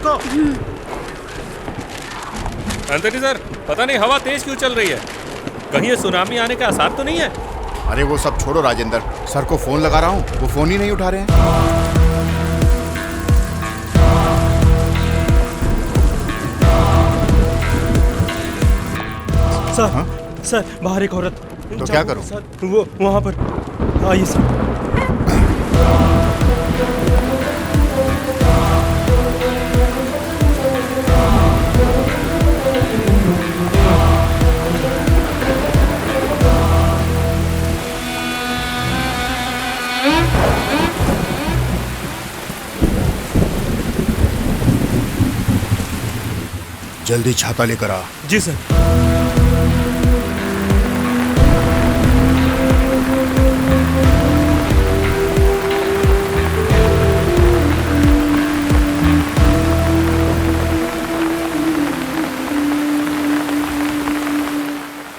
उसको। Anthony sir, पता नहीं हवा तेज क्यों चल रही है। कहीं ये सुनामी आने के आसार तो नहीं है? अरे वो सब छोड़ो राजेंद्र, सर को फोन लगा रहा हूँ, वो फोन ही नहीं उठा रहे हैं। सर, हाँ? सर बाहर एक औरत। तो क्या करूं? सर वो वहाँ पर आइए सर। जल्दी छाता लेकर आ। जी सर।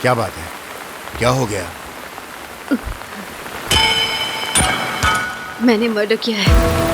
क्या बात है, क्या हो गया? मैंने मर्डर किया है।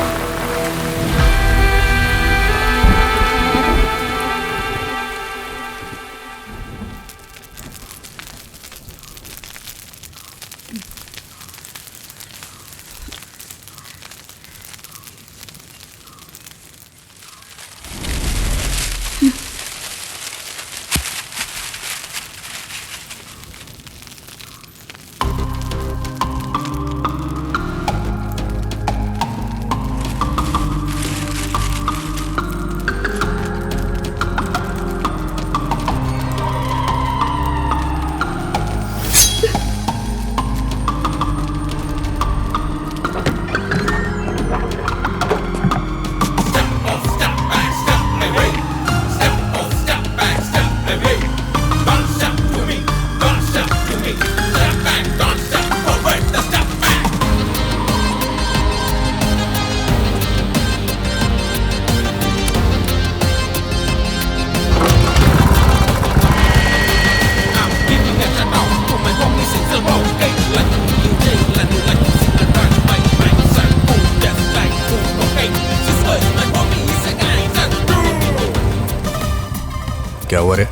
क्या हुआ रे?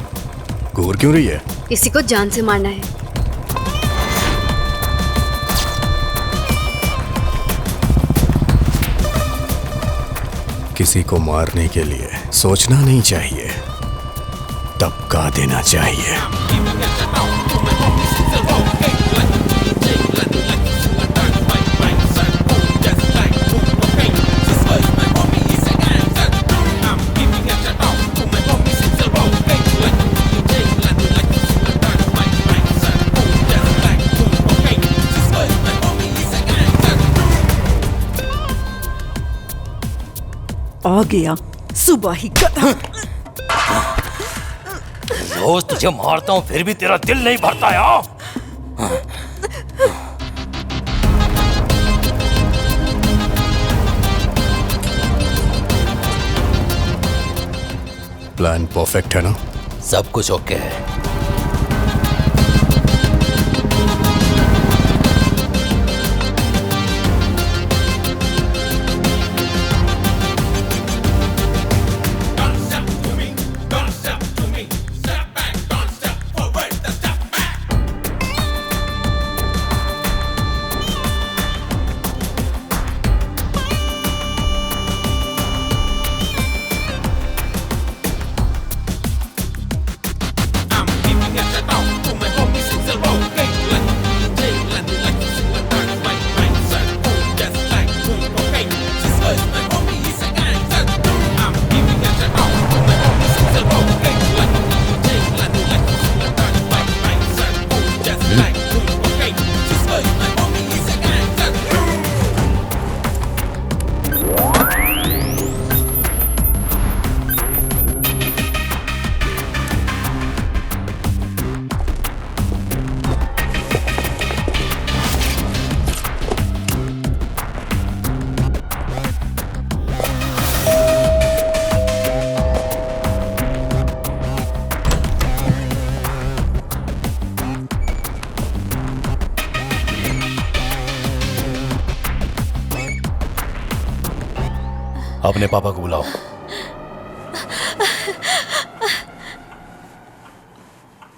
घूर क्यों रही है? किसी को जान से मारना है। किसी को मारने के लिए सोचना नहीं चाहिए, टपका देना चाहिए। आ गया सुबह ही कदम। रोज तुझे मारता हूँ फिर भी तेरा दिल नहीं भरता यार। प्लान परफेक्ट है ना? सब कुछ ओके है। अपने पापा को बुलाओ।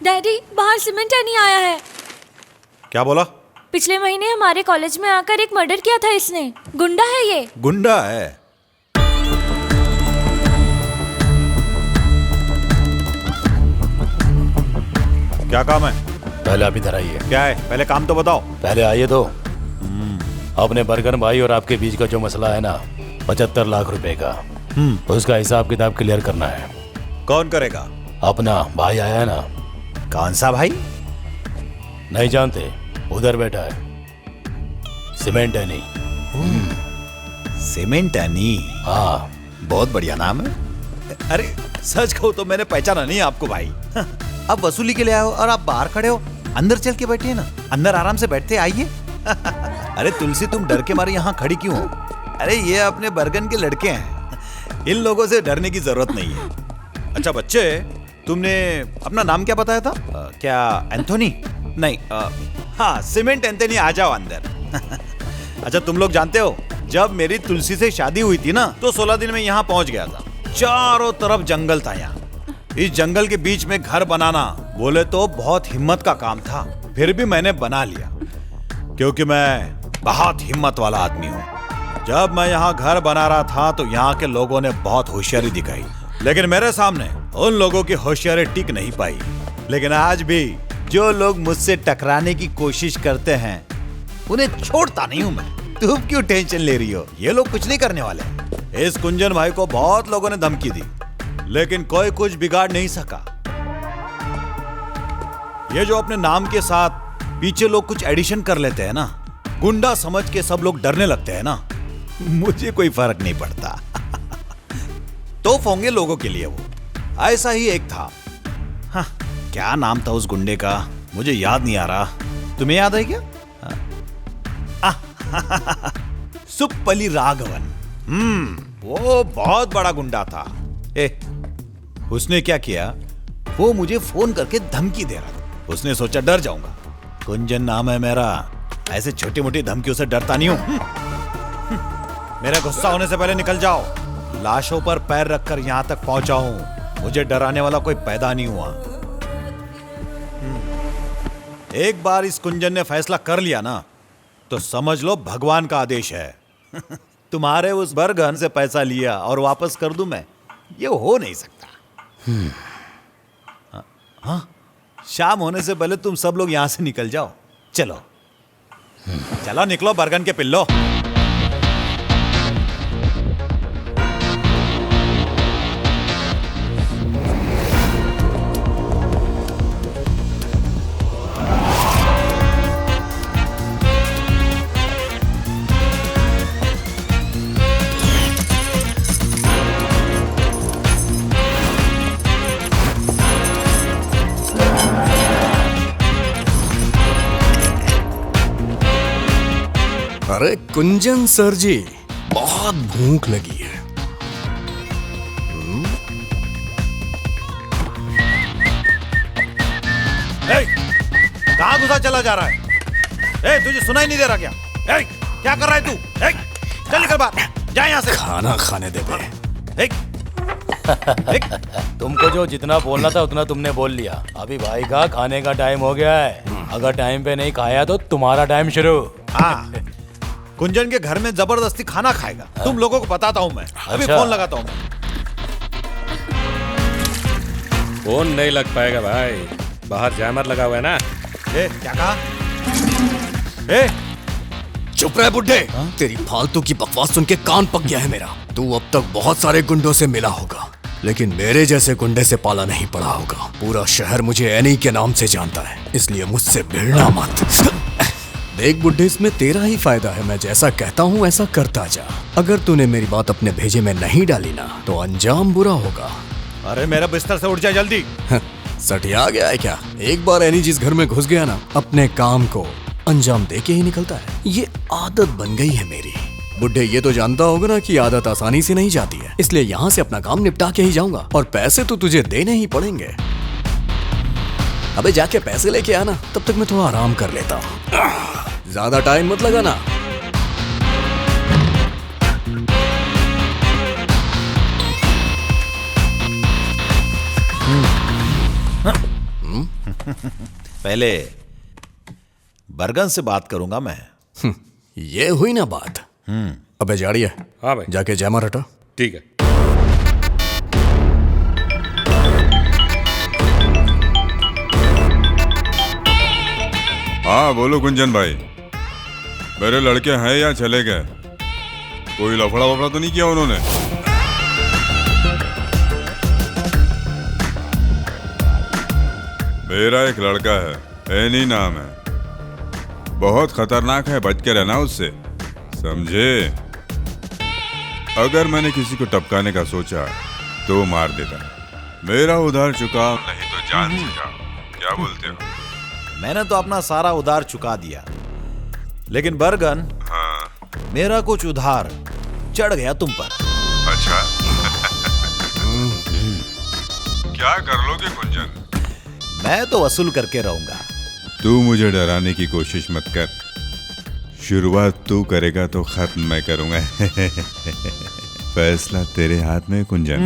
डैडी, बाहर सीमेंट नहीं आया है। क्या बोला? पिछले महीने हमारे कॉलेज में आकर एक मर्डर किया था इसने। गुंडा है ये। गुंडा है? क्या काम है? पहले आप इधर आइए। क्या है? पहले काम तो बताओ। पहले आइए तो। अपने बर्गन भाई और आपके बीच का जो मसला है ना, 75 लाख रुपए का, उसका हिसाब किताब क्लियर करना है। कौन करेगा? अपना भाई आया है ना। कौन सा भाई? नहीं जानते? उधर बैठा है, सीमेंट है नहीं। Cement any? हाँ, बहुत बढ़िया नाम है। अरे सच कहूं तो मैंने पहचाना नहीं आपको भाई। अब वसूली के लिए आए हो और आप बाहर खड़े हो। अंदर चल के बैठिए ना, अंदर आराम से बैठते आइए। अरे तुलसी, तुम डर के मारे यहाँ खड़ी क्यों हो? अरे ये अपने बर्गन के लड़के हैं, इन लोगों से डरने की जरूरत नहीं है। अच्छा बच्चे, तुमने अपना नाम क्या बताया था? क्या एंथोनी? नहीं, हाँ सीमेंट एंथोनी, आ जाओ अंदर। अच्छा तुम लोग जानते हो, जब मेरी तुलसी से शादी हुई थी ना, तो 16 दिन में यहाँ पहुंच गया था। चारों तरफ जंगल था यहाँ। इस जंगल के बीच में घर बनाना बोले तो बहुत हिम्मत का काम था, फिर भी मैंने बना लिया क्योंकि मैं बहुत हिम्मत वाला आदमी हूँ। जब मैं यहाँ घर बना रहा था तो यहाँ के लोगों ने बहुत होशियारी दिखाई, लेकिन मेरे सामने उन लोगों की होशियारी टिक नहीं पाई। लेकिन आज भी जो लोग मुझसे टकराने की कोशिश करते हैं, उन्हें छोड़ता नहीं हूँ मैं। तुम क्यों टेंशन ले रही हो? ये लोग कुछ नहीं करने वाले। इस कुंजन भाई को बहुत लोगों ने धमकी दी, लेकिन कोई कुछ बिगाड़ नहीं सका। ये जो अपने नाम के साथ पीछे लोग कुछ एडिशन कर लेते हैं ना, गुंडा समझ के सब लोग डरने लगते हैं ना, मुझे कोई फर्क नहीं पड़ता। तो होंगे लोगों के लिए वो। ऐसा ही एक था। हाँ, क्या नाम था उस गुंडे का, मुझे याद नहीं आ रहा। तुम्हें याद है क्या? सुप्पली राघवन। वो बहुत बड़ा गुंडा था। उसने क्या किया, वो मुझे फोन करके धमकी दे रहा था। उसने सोचा डर जाऊंगा, कुंजन नाम है मेरा, ऐसे छोटी मोटी धमकियों से डरता नहीं हूं। मेरा गुस्सा होने से पहले निकल जाओ। लाशों पर पैर रखकर यहां तक पहुंचा हूं, मुझे डराने वाला कोई पैदा नहीं हुआ। एक बार इस कुंजन ने फैसला कर लिया ना, तो समझ लो भगवान का आदेश है। तुम्हारे उस बर्गन से पैसा लिया और वापस कर दूं मैं, ये हो नहीं सकता। हाँ, शाम होने से पहले तुम सब लोग यहां से निकल जाओ। चलो चलो निकलो बर्गन के पिल्लो। अरे कुंजन सर जी, बहुत भूख लगी है। कहां घुसा चला जा रहा है? तुझे सुनाई नहीं दे रहा क्या? क्या कर रहा है तू? चल निकल बाहर, जा यहां से। खाना खाने दे बे। तुमको जो जितना बोलना था उतना तुमने बोल लिया। अभी भाई का खाने का टाइम हो गया है। अगर टाइम पे नहीं खाया तो तुम्हारा टाइम शुरू। हाँ, कुंजन के घर में जबरदस्ती खाना खाएगा। तुम लोगों को बताता हूँ मैं। अभी फोन लगाता हूँ। फोन नहीं लग पाएगा भाई, बाहर जैमर लगा हुआ है ना। क्या कहा? चुप रहे बुड्ढे। तेरी फालतू की बकवास सुन के कान पक गया है मेरा। तू अब तक बहुत सारे गुंडों से मिला होगा, लेकिन मेरे जैसे गुंडे से पाला नहीं पड़ा होगा। पूरा शहर मुझे एनी के नाम से जानता है, इसलिए मुझसे भिड़ना मत। देख बुड्ढे, इसमें तेरा ही फायदा है। मैं जैसा कहता हूँ ऐसा करता जा। अगर तूने मेरी बात अपने भेजे में नहीं डाली ना, तो अंजाम बुरा होगा। अरे मेरा बिस्तर से उठ जा जल्दी। सठिया गया है क्या? एक बार एनी जिस घर में घुस गया ना, अपने काम को अंजाम दे के ही निकलता है। ये आदत बन गई है मेरी। बुड्ढे, ये तो जानता होगा ना कि आदत आसानी से नहीं जाती है, इसलिए यहाँ से अपना काम निपटा के ही जाऊंगा। और पैसे तो तुझे देने ही पड़ेंगे। अबे जाके पैसे लेके आना, तब तक मैं थोड़ा आराम कर लेता हूँ। ज्यादा टाइम मत लगाना। पहले बरगन से बात करूंगा मैं। ये हुई ना बात। अबे जाड़िया, हाँ भाई। जाके जयमार हटा। ठीक है। हाँ बोलो गुंजन भाई, मेरे लड़के हैं या चले गए? कोई लफड़ा वफड़ा तो नहीं किया उन्होंने? मेरा एक लड़का है, एनी नाम है, बहुत खतरनाक है, बच के रहना उससे, समझे? अगर मैंने किसी को टपकाने का सोचा तो मार देता। मेरा उधार चुकाओ नहीं तो जान से जाओ। क्या बोलते हो? मैंने तो अपना सारा उधार चुका दिया, लेकिन बरगन, हाँ। मेरा कुछ उधार चढ़ गया तुम पर। अच्छा। क्या कर लोगे गुंजन? मैं तो वसूल करके रहूंगा। तू मुझे डराने की कोशिश मत कर, शुरुआत तू करेगा तो खत्म मैं करूंगा। फैसला तेरे हाथ में गुंजन।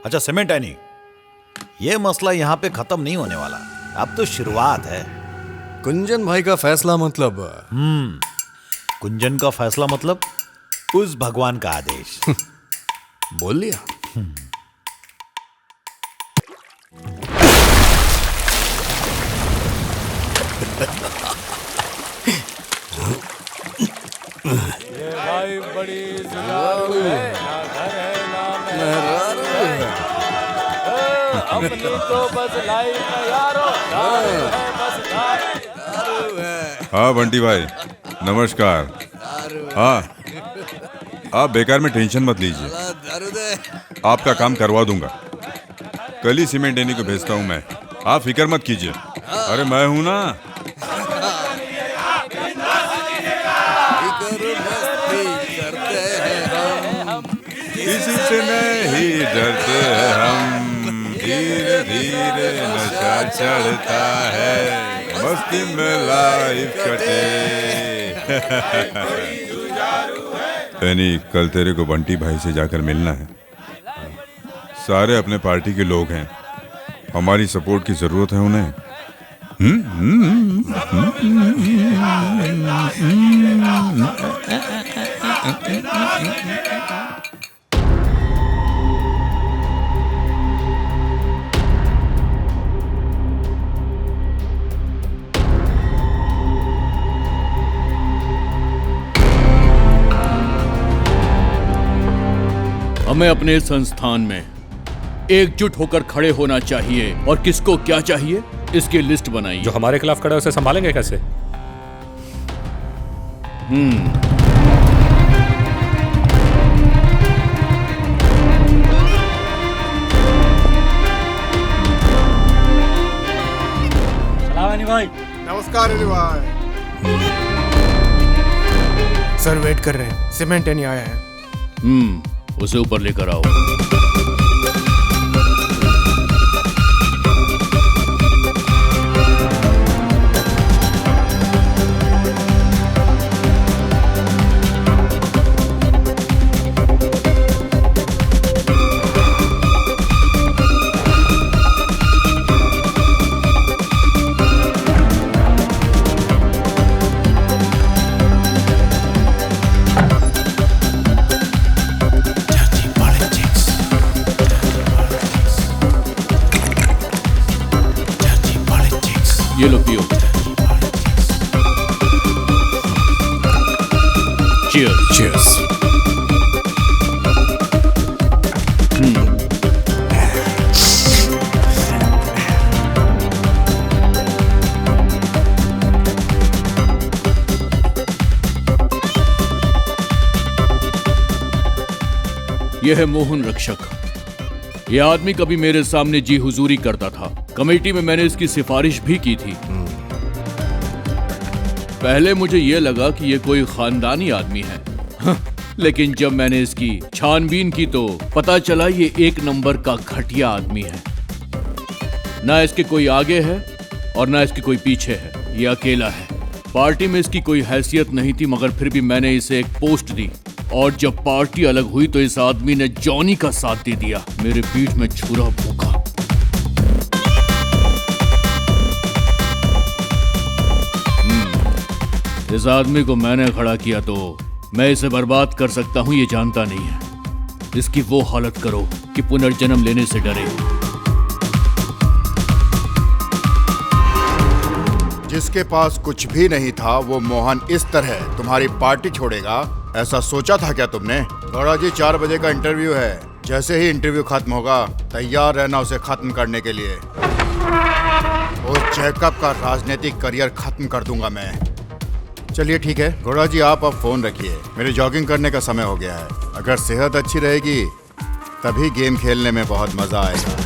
अच्छा सीमेंट एनी, ये मसला यहाँ पे खत्म नहीं होने वाला, अब तो शुरुआत है। कुंजन भाई का फैसला मतलब? कुंजन का फैसला मतलब उस भगवान का आदेश। बोल लिया। भाई बड़ी जुगाड़ू है, ना घर है ना मेहरारू है। अपनी तो बस लाइफ में यारो, दारू है बस दारू है। हाँ बंटी भाई नमस्कार। हाँ आप बेकार में टेंशन मत लीजिए, आपका काम करवा दूंगा। कल ही सीमेंट देने को भेजता हूँ मैं, आप फिक्र मत कीजिए। अरे मैं हूं ना। किसी से नहीं डरते हम, धीरे धीरे नशा चढ़ता है, मस्ती में लाइफ कटे। कल तेरे को बंटी भाई से जाकर मिलना है। सारे अपने पार्टी के लोग हैं, हमारी सपोर्ट की जरूरत है उन्हें। हमें अपने संस्थान में एकजुट होकर खड़े होना चाहिए और किसको क्या चाहिए इसकी लिस्ट बनाइए। जो हमारे खिलाफ खड़ा है उसे संभालेंगे कैसे? भाई नमस्कार अली भाई। सर वेट कर रहे हैं, सीमेंट नहीं आया है। उसे ऊपर लेकर आओ। ये लो पियो। चीयर्स। चीयर्स। यह है मोहन रक्षक। यह आदमी कभी मेरे सामने जी हुजूरी करता था। कमेटी में मैंने इसकी सिफारिश भी की थी। पहले मुझे यह लगा कि यह कोई खानदानी आदमी है, लेकिन जब मैंने इसकी छानबीन की तो पता चला ये एक नंबर का घटिया आदमी है। ना इसके कोई आगे है और ना इसके कोई पीछे है, ये अकेला है। पार्टी में इसकी कोई हैसियत नहीं थी, मगर फिर भी मैंने इसे एक पोस्ट दी और जब पार्टी अलग हुई तो इस आदमी ने जॉनी का साथ दे दिया। मेरे पीठ में छुरा भूखा। इस आदमी को मैंने खड़ा किया तो मैं इसे बर्बाद कर सकता हूं ये जानता नहीं है। इसकी वो हालत करो कि पुनर्जन्म लेने से डरे। जिसके पास कुछ भी नहीं था वो मोहन इस तरह तुम्हारी पार्टी छोड़ेगा, ऐसा सोचा था क्या तुमने? गौड़ा जी 4 बजे का इंटरव्यू है। जैसे ही इंटरव्यू खत्म होगा तैयार रहना उसे खत्म करने के लिए। उस जैकब का राजनीतिक करियर खत्म कर दूंगा मैं। चलिए ठीक है गौड़ा जी, आप अब फोन रखिए, मेरे जॉगिंग करने का समय हो गया है। अगर सेहत अच्छी रहेगी तभी गेम खेलने में बहुत मजा आएगा।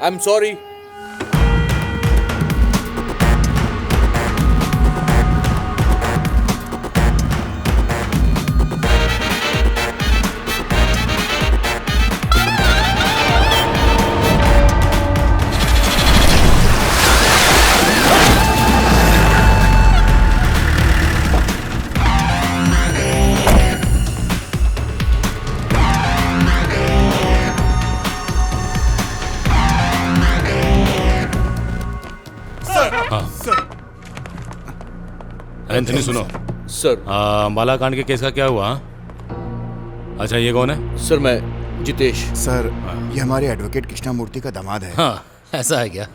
I'm sorry. एंथनी सुनो सर। अंबाला कांड के केस का क्या हुआ? अच्छा ये कौन है? सर मैं जितेश। सर ये हमारे एडवोकेट कृष्णामूर्ति का दामाद है। हाँ ऐसा है क्या?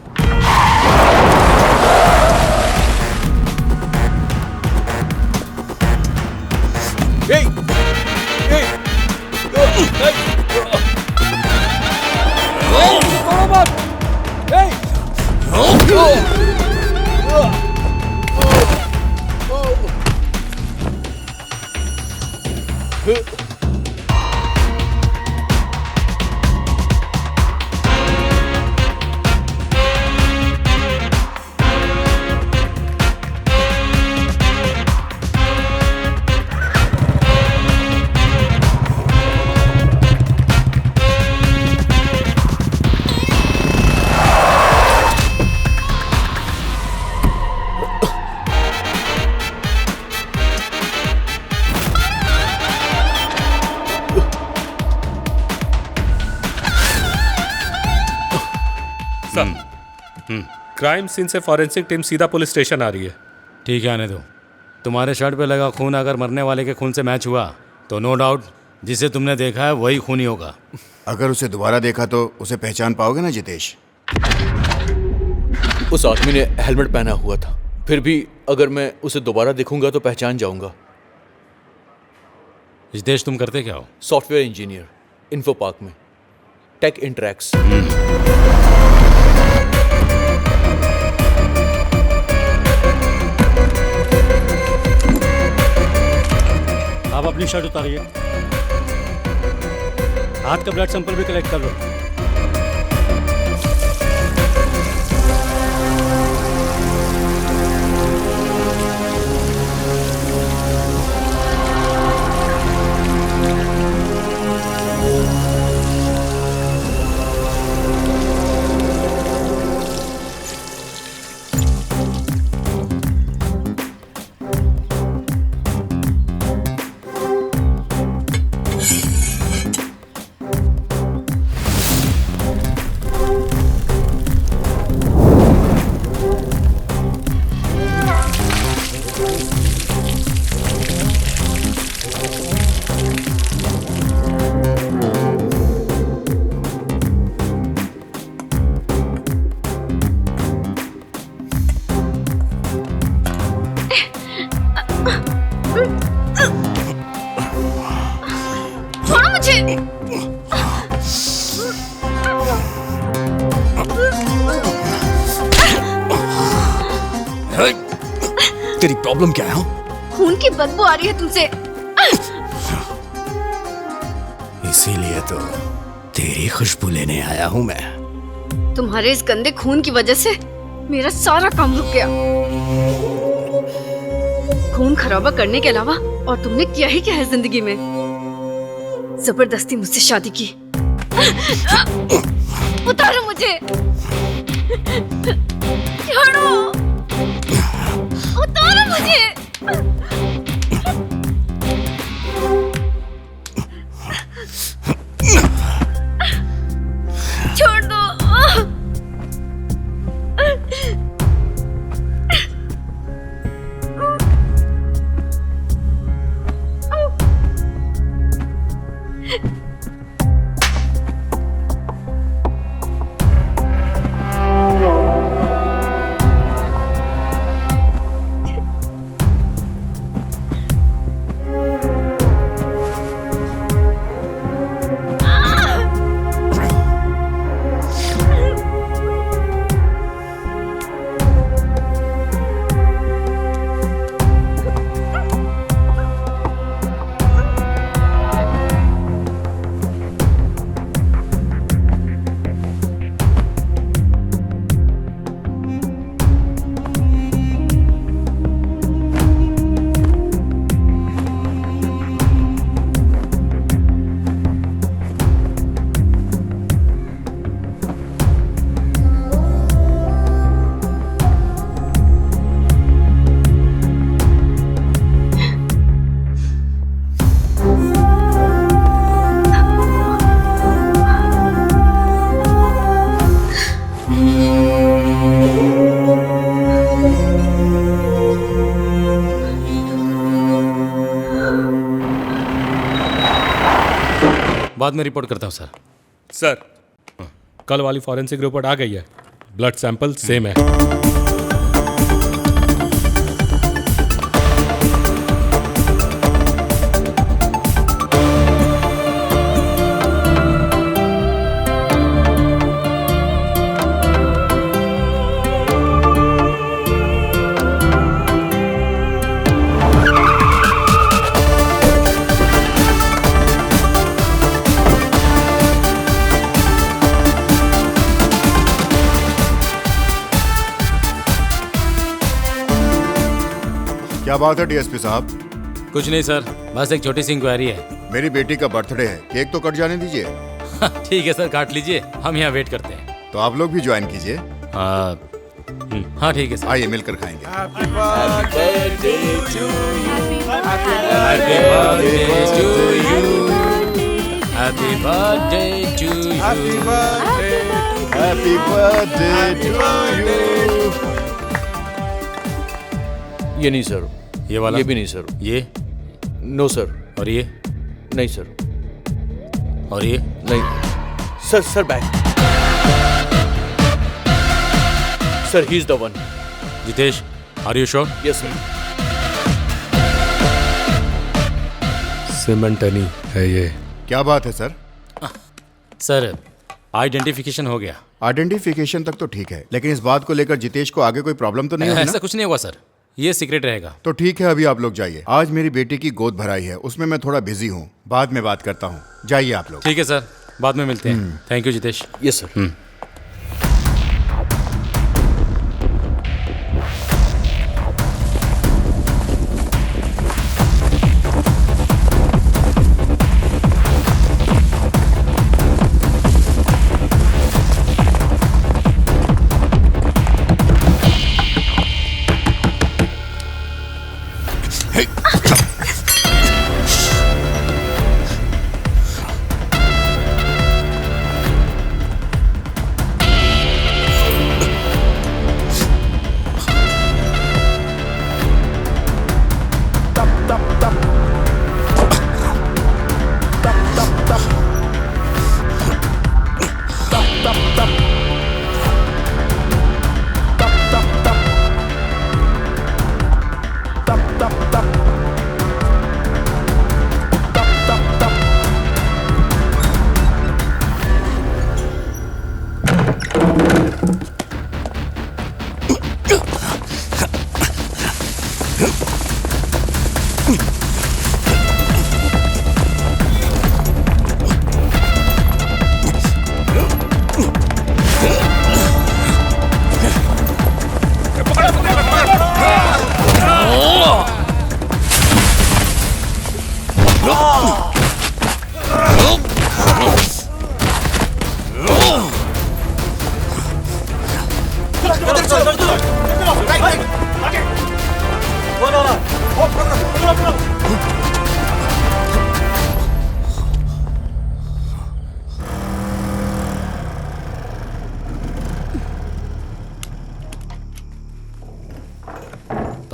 क्राइम सीन से फॉरेंसिक टीम सीधा पुलिस स्टेशन आ रही है। ठीक है आने दो। तुम्हारे शर्ट पे लगा खून अगर मरने वाले के खून से मैच हुआ तो नो डाउट जिसे तुमने देखा है वही खूनी होगा। अगर उसे दोबारा देखा तो उसे पहचान पाओगे ना जितेश? उस आदमी ने हेलमेट पहना हुआ था, फिर भी अगर मैं उसे दोबारा देखूंगा तो पहचान जाऊंगा। जितेश तुम करते क्या हो? सॉफ्टवेयर इंजीनियर, इन्फो पार्क में, टेक इंटरैक्स। आप अपनी शर्ट उतारिए, हाथ का ब्लड सैंपल भी कलेक्ट कर लो। छोड़ो मुझे। तेरी प्रॉब्लम क्या है? खून की बदबू आ रही है तुमसे। इसीलिए तो तेरी खुशबू लेने आया हूं मैं। तुम्हारे इस गंदे खून की वजह से मेरा सारा काम रुक गया। खून खराबा करने के अलावा और तुमने किया ही क्या है जिंदगी में? जबरदस्ती मुझसे शादी की। उतारो मुझे। छोड़ो। उतारो मुझे। छोड़ दो। बाद में रिपोर्ट करता हूँ सर। सर, कल वाली फॉरेंसिक रिपोर्ट आ गई है। ब्लड सैंपल सेम है। क्या बात है डीएसपी साहब? कुछ नहीं सर, बस एक छोटी सी इंक्वायरी है। मेरी बेटी का बर्थडे है, केक तो कट जाने दीजिए। ठीक है सर, काट लीजिए, हम यहाँ वेट करते हैं। तो आप लोग भी ज्वाइन कीजिए। हाँ ठीक है सर, आइए मिलकर खाएंगे। Happy birthday to you. Happy birthday to you. Happy birthday to you. Happy birthday to you. ये नहीं सर, ये वाला, ये भी नहीं सर, ये नो सर, और ये नहीं सर, और ये नहीं sir. Sir back sir, he is the one. Jitesh, are you sure? Yes sir. सिमेंटनी है ये। क्या बात है सर? सर, आइडेंटिफिकेशन हो गया। आइडेंटिफिकेशन तक तो ठीक है, लेकिन इस बात को लेकर जितेश को आगे कोई प्रॉब्लम तो नहीं होगी ना? ऐसा कुछ नहीं हुआ सर, ये सीक्रेट रहेगा। तो ठीक है, अभी आप लोग जाइए। आज मेरी बेटी की गोद भराई है, उसमें मैं थोड़ा बिजी हूँ, बाद में बात करता हूँ। जाइए आप लोग। ठीक है सर, बाद में मिलते हैं। Thank you Jitesh. Yes sir.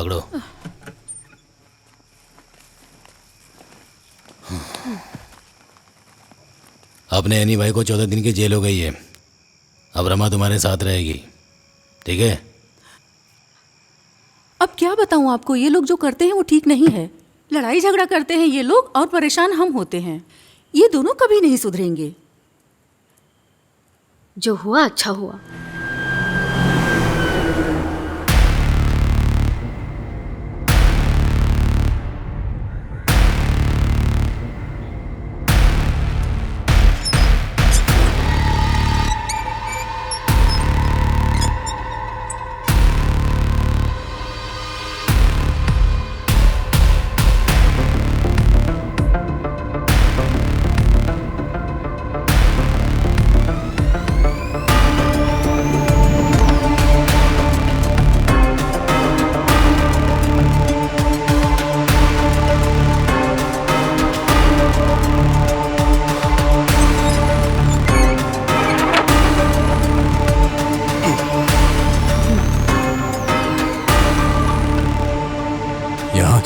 पकड़ो। अपने एनी भाई को 14 दिन की जेल हो गई है। अब रमा तुम्हारे साथ रहेगी, ठीक है? अब क्या बताऊं आपको, ये लोग जो करते हैं वो ठीक नहीं है। लड़ाई झगड़ा करते हैं ये लोग और परेशान हम होते हैं। ये दोनों कभी नहीं सुधरेंगे। जो हुआ अच्छा हुआ।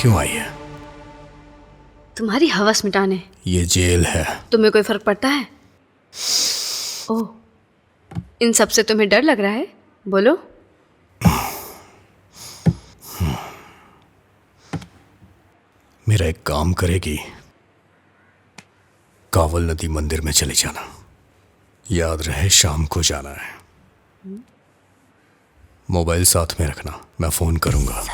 क्यों आई है? तुम्हारी हवस मिटाने। ये जेल है। तुम्हें कोई फर्क पड़ता है? ओह, इन सब से तुम्हें डर लग रहा है? बोलो। मेरा एक काम करेगी, कावल नदी मंदिर में चले जाना। याद रहे शाम को जाना है। मोबाइल साथ में रखना, मैं फोन करूंगा।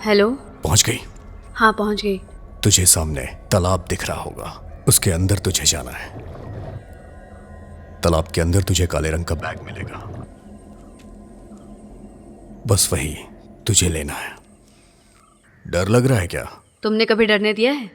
हेलो। पहुंच गई? हाँ पहुंच गई। तुझे सामने तालाब दिख रहा होगा, उसके अंदर तुझे जाना है। तालाब के अंदर तुझे काले रंग का बैग मिलेगा, बस वही तुझे लेना है। डर लग रहा है क्या? तुमने कभी डरने दिया है?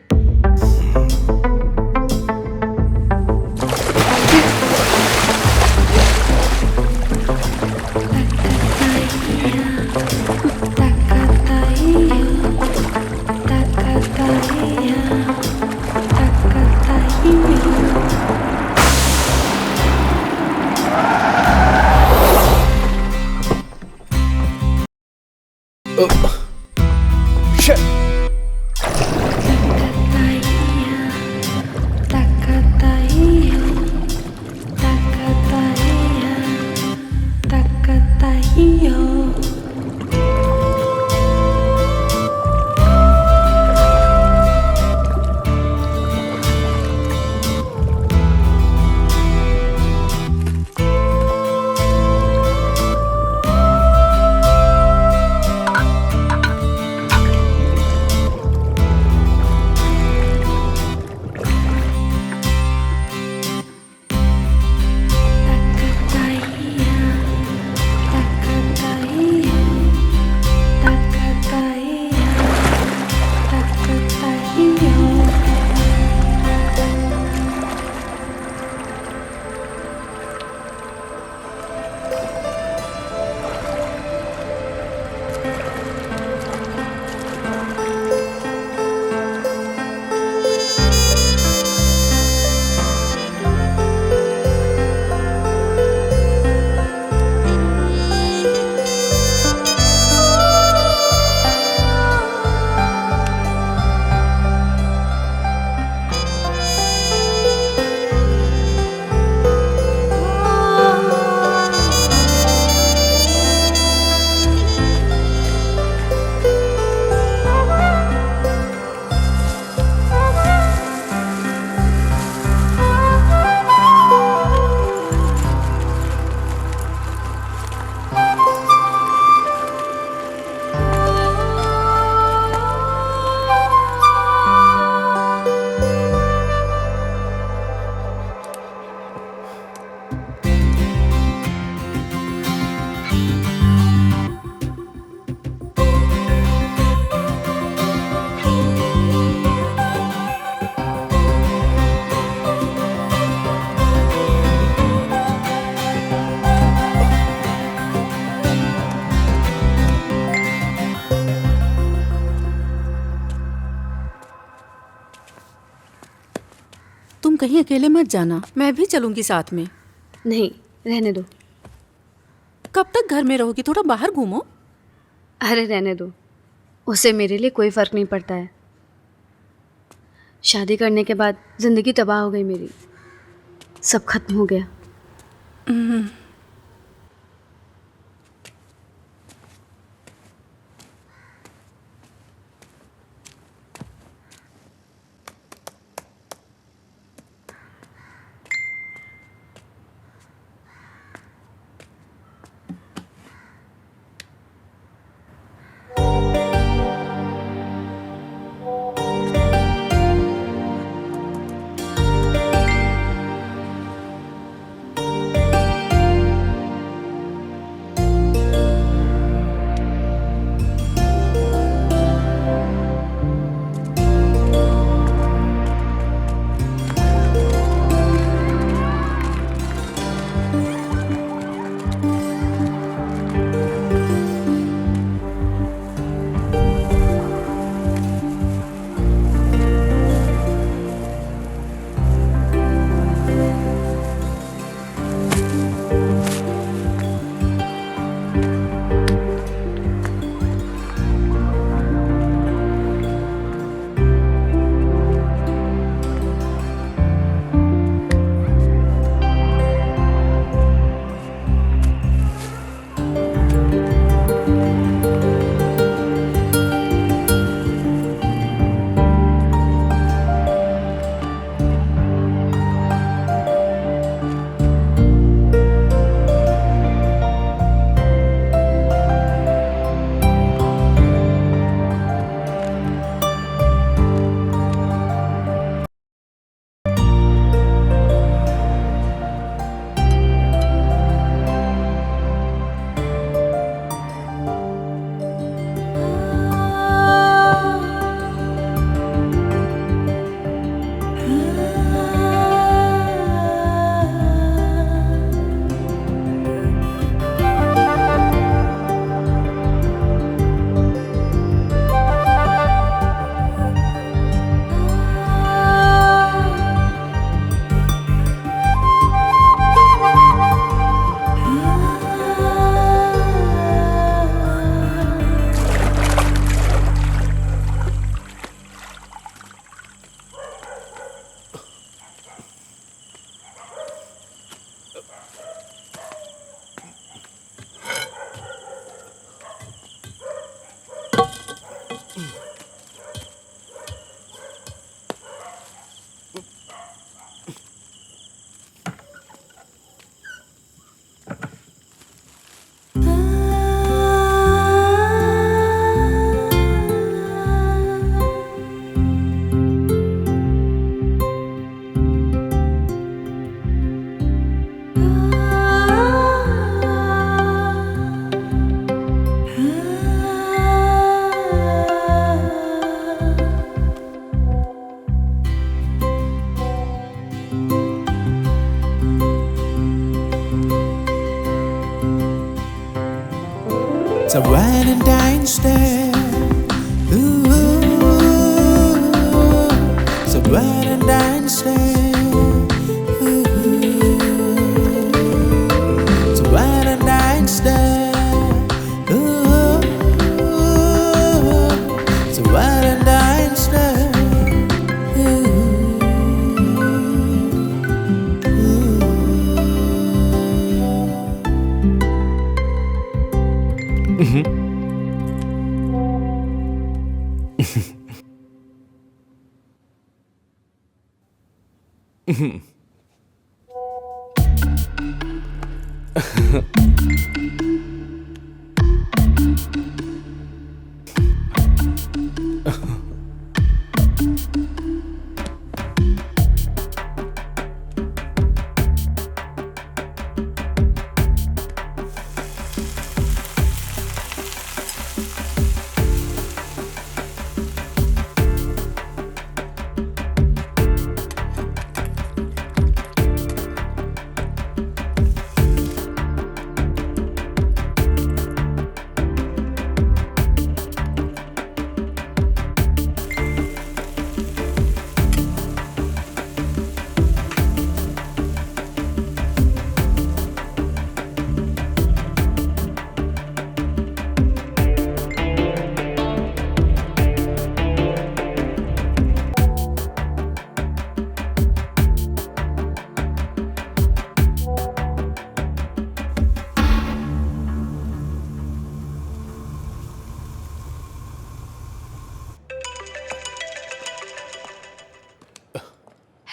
कहीं अकेले मत जाना, मैं भी चलूंगी साथ में। नहीं, रहने दो। कब तक घर में रहोगी? थोड़ा बाहर घूमो। अरे रहने दो, उससे मेरे लिए कोई फ़र्क नहीं पड़ता है। शादी करने के बाद ज़िंदगी तबाह हो गई मेरी, सब खत्म हो गया। It's a Valentine's Day. Ooh, it's a Valentine's Day. Ooh, it's a Valentine's Day. Ooh, it's a Valentine's Day.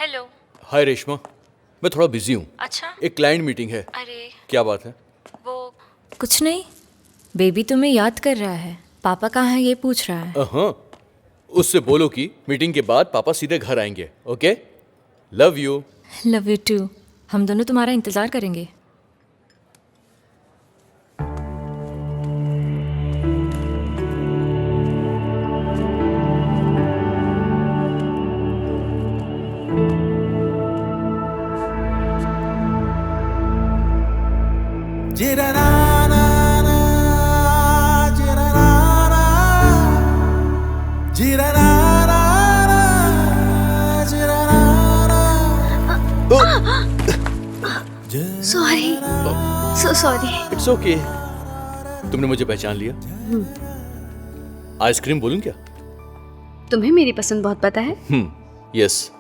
Hello. Hi Reshma, मैं थोड़ा बिजी हूँ। अच्छा। एक क्लाइंट मीटिंग है। अरे क्या बात है? वो कुछ नहीं, बेबी तुम्हें याद कर रहा है। पापा कहाँ है ये पूछ रहा है। हाँ, उससे बोलो कि मीटिंग के बाद पापा सीधे घर आएंगे। Okay, love you. Love you too. हम दोनों तुम्हारा इंतजार करेंगे। Sorry, so sorry. It's okay. तुमने मुझे पहचान लिया। आइसक्रीम बोलूं क्या? तुम्हें मेरी पसंद बहुत पता है। यस,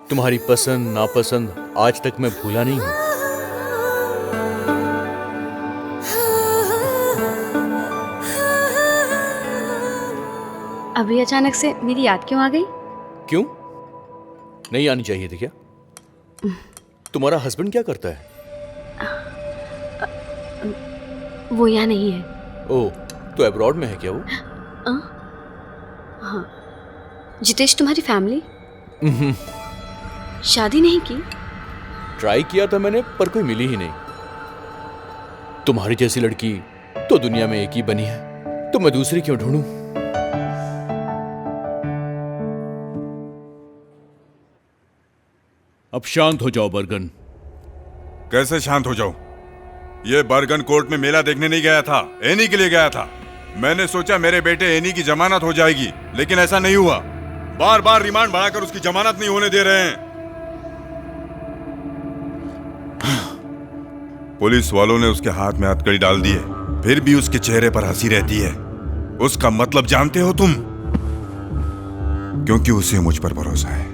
तुम्हारी पसंद नापसंद आज तक मैं भूला नहीं हूं। अभी अचानक से मेरी याद क्यों आ गई? क्यों? नहीं आनी चाहिए थी क्या? तुम्हारा हस्बैंड क्या करता है? वो यहाँ नहीं है। ओह, तो अब्रॉड में है क्या वो? हाँ। जितेश, तुम्हारी फैमिली शादी नहीं की? ट्राई किया था मैंने, पर कोई मिली ही नहीं। तुम्हारी जैसी लड़की तो दुनिया में एक ही बनी है, तो मैं दूसरी क्यों ढूंढूं? अब शांत हो जाओ बर्गन। कैसे शांत हो जाऊं? ये बर्गन कोर्ट में मेला देखने नहीं गया था, एनी के लिए गया था। मैंने सोचा मेरे बेटे एनी की जमानत हो जाएगी, लेकिन ऐसा नहीं हुआ। बार बार रिमांड बढ़ाकर उसकी जमानत नहीं होने दे रहे हैं। पुलिस वालों ने उसके हाथ में हथकड़ी डाल दी है, फिर भी उसके चेहरे पर हंसी रहती है। उसका मतलब जानते हो तुम? क्योंकि उसे मुझ पर भरोसा है।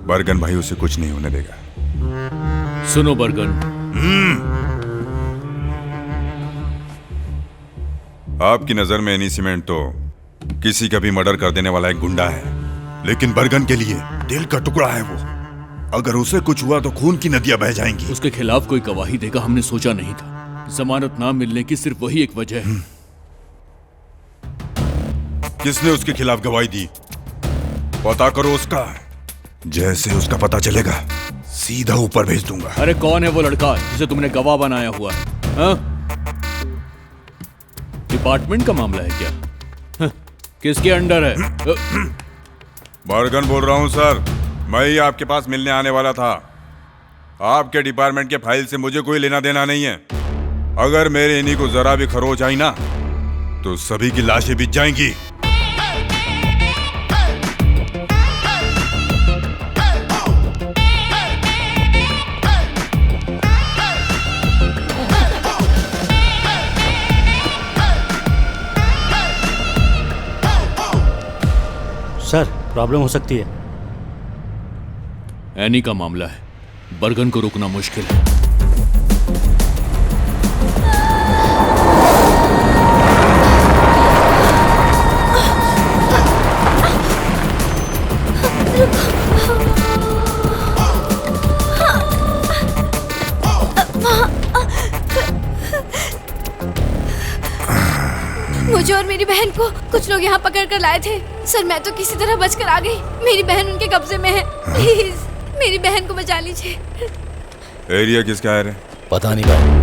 बर्गन भाई उसे कुछ नहीं होने देगा। सुनो बर्गन, आपकी नजर में एनी सीमेंट तो किसी का भी मर्डर कर देने वाला एक गुंडा है, लेकिन बर्गन के लिए दिल का टुकड़ा है वो। अगर उसे कुछ हुआ तो खून की नदियां बह जाएंगी। उसके खिलाफ कोई गवाही देगा हमने सोचा नहीं था। जमानत ना मिलने की सिर्फ वही एक वजह है। किसने उसके खिलाफ गवाही दी? पता करो उसका। जैसे उसका पता चलेगा सीधा ऊपर भेज दूंगा। अरे कौन है वो लड़का जिसे तुमने गवाह बनाया हुआ है? हाँ? डिपार्टमेंट का मामला है क्या? हाँ? किसके अंडर है? बर्गन बोल रहा हूं सर, मैं ही आपके पास मिलने आने वाला था। आपके डिपार्टमेंट के फाइल से मुझे कोई लेना देना नहीं है। अगर मेरे इन्हीं को जरा भी खरोच आई ना तो सभी की लाशें बिछ जाएंगी। सर, प्रॉब्लम हो सकती है। एनी का मामला है, बर्गन को रोकना मुश्किल है। मुझे और मेरी बहन को कुछ लोग यहाँ पकड़ कर लाए थे। सर, मैं तो किसी तरह बचकर आ गई। मेरी बहन उनके कब्जे में है। प्लीज मेरी बहन को बचा लीजिए। एरिया किसका है रे? पता नहीं भाई।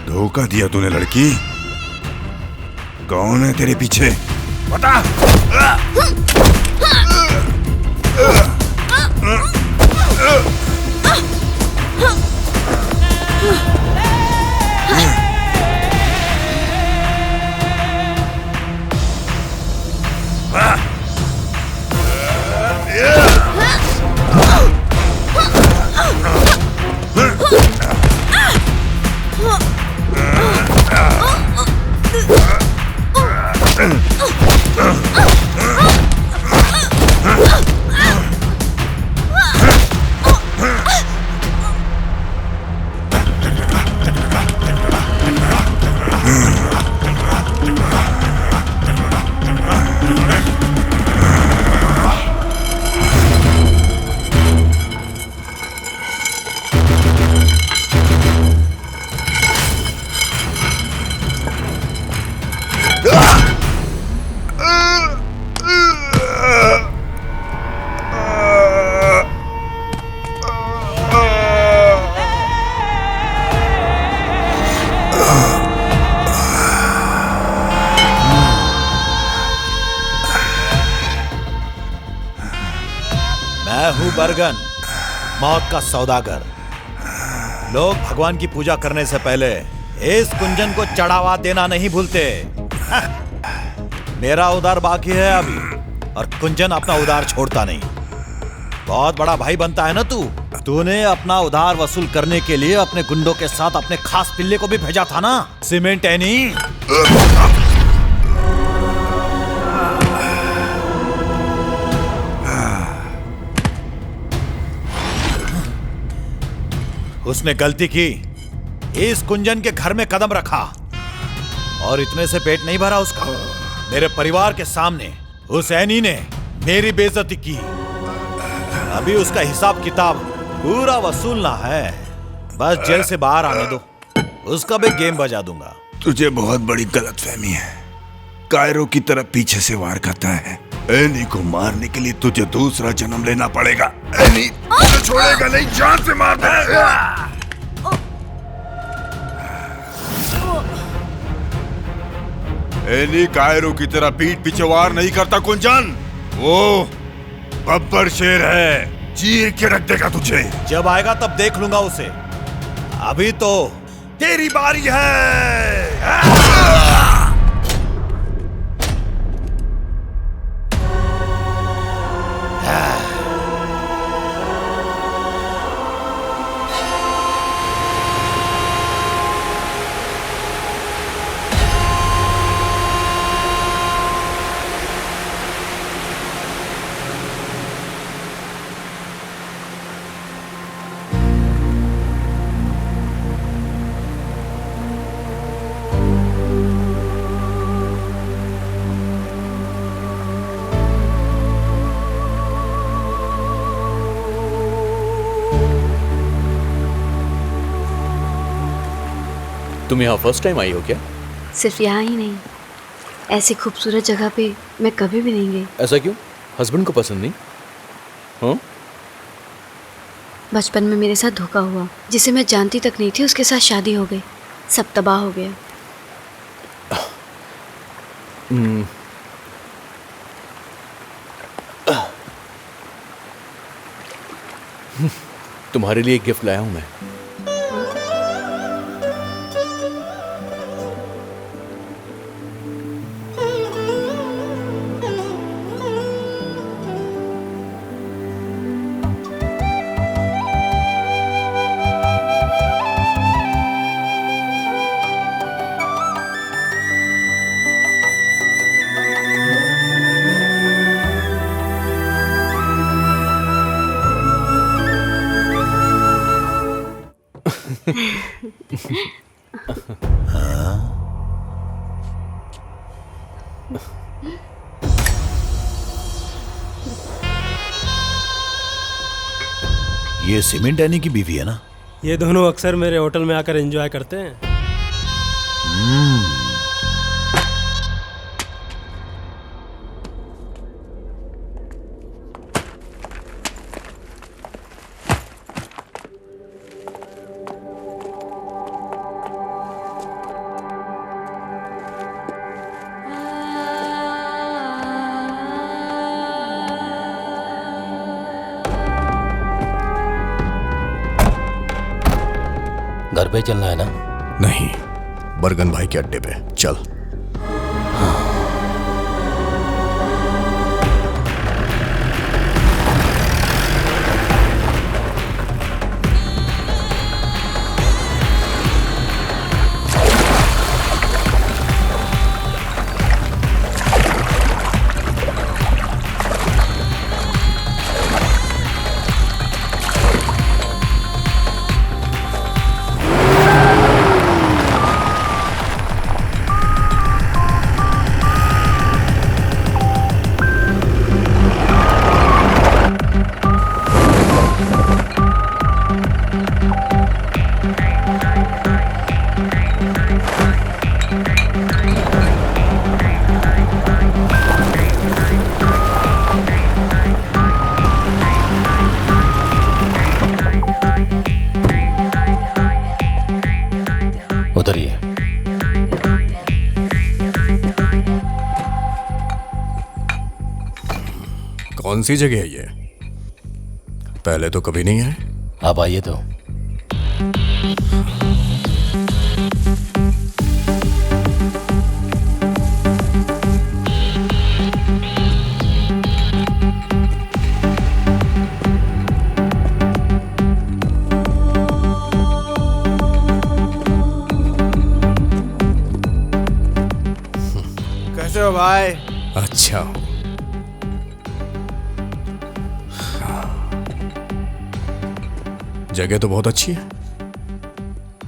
धोखा दिया तूने लड़की। कौन है तेरे पीछे बता। मैं हूं बरगन, मौत का सौदागर। लोग भगवान की पूजा करने से पहले इस कुंजन को चढ़ावा देना नहीं भूलते। मेरा उधार बाकी है अभी, और कुंजन अपना उधार छोड़ता नहीं। बहुत बड़ा भाई बनता है ना तू। तूने अपना उधार वसूल करने के लिए अपने गुंडों के साथ अपने खास पिल्ले को भी भेजा था ना, सीमेंट एनी। उसने गलती की, इस कुंजन के घर में कदम रखा, और इतने से पेट नहीं भरा उसका। मेरे परिवार के सामने उस एनी ने मेरी बेइज्जती की। अभी उसका हिसाब किताब पूरा वसूलना है। बस जेल से बाहर आने दो, उसका भी गेम बजा दूंगा। तुझे बहुत बड़ी गलतफहमी है। कायरो की तरफ पीछे से वार करता है। एनी को मारने के लिए तुझे दूसरा जन्म लेना पड़ेगा। एनी तुझे छोड़ेगा नहीं, जान से मार देगा। एनी कायरो की तरह पीठ पीछे वार नहीं करता कुंजन। वो बब्बर शेर है, चीर के रख देगा तुझे। जब आएगा तब देख लूंगा उसे। अभी तो तेरी बारी है। तुम यहाँ फर्स्ट टाइम आई हो क्या? सिर्फ यहाँ ही नहीं, ऐसी खूबसूरत जगह पे मैं कभी भी नहीं गई। ऐसा क्यों? हस्बैंड को पसंद नहीं? हाँ? बचपन में मेरे साथ धोखा हुआ, जिसे मैं जानती तक नहीं थी, उसके साथ शादी हो गई। सब तबाह हो गया। तुम्हारे लिए एक गिफ्ट लाया हूं मैं। ये सीमेंट डैनी की बीवी है ना? ये दोनों अक्सर मेरे होटल में आकर एंजॉय करते हैं। घर पे चलना है ना? नहीं, बरगन भाई के अड्डे पे चल। उतरिए। कौन सी जगह है ये? पहले तो कभी नहीं आए। आप आइए तो। कैसे हो भाई? अच्छा, जगह तो बहुत अच्छी है।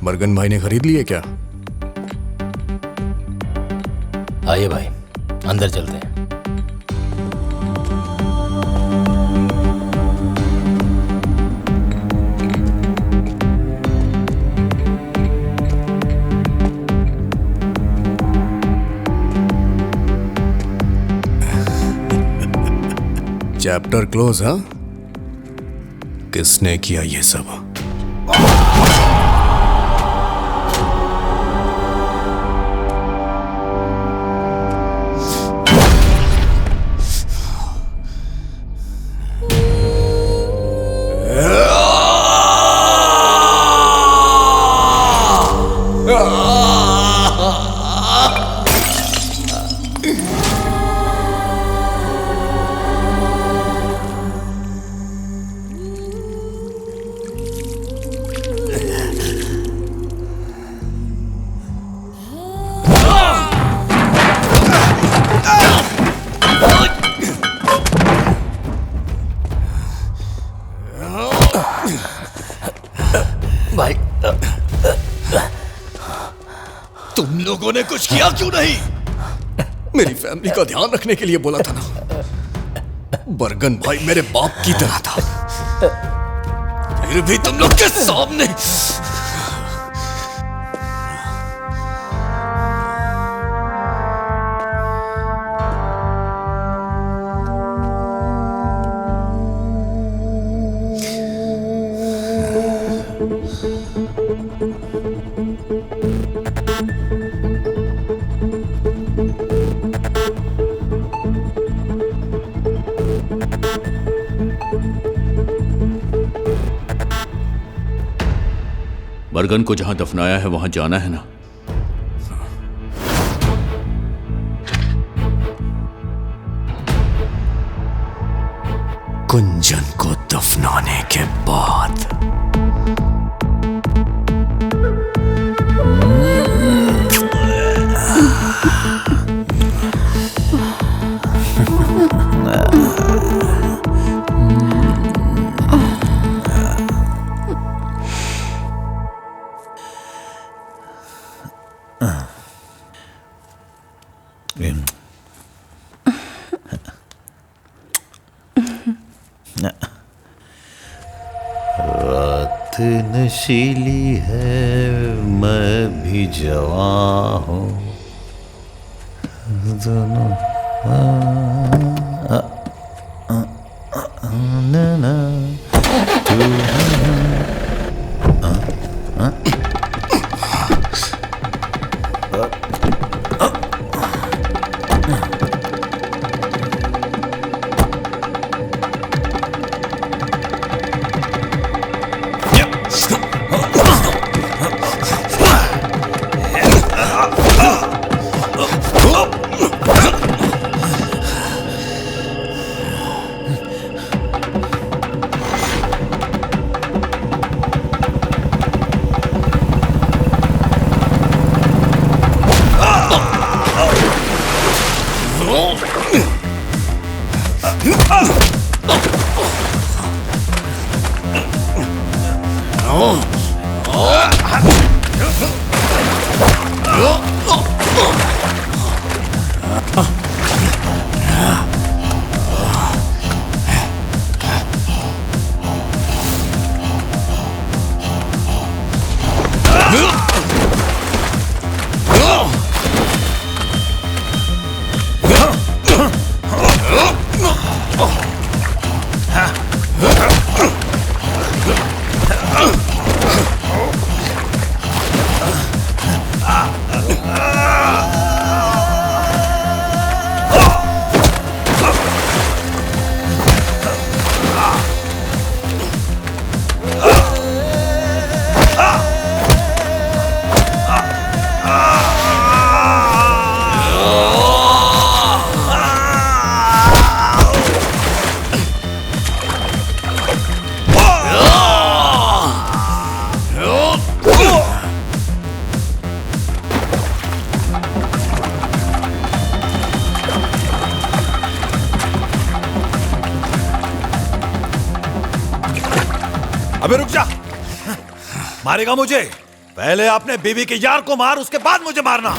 बरगन भाई ने खरीद ली है क्या? आइए भाई, अंदर चलते हैं। चैप्टर क्लोज, हाँ? किसने किया ये सब? भाई, तुम लोगों ने कुछ किया क्यों नहीं? मेरी फैमिली का ध्यान रखने के लिए बोला था ना। बरगन भाई मेरे बाप की तरह था, फिर भी तुम लोग के सामने। बरगन को जहां दफनाया है वहां जाना है ना? कुंजन को दफनाने के बाद रात नशीली है मैं भी जवां हूँ दोनों ना अबे रुक जा, मारेगा मुझे? पहले अपने बीवी के यार को मार, उसके बाद मुझे मारना।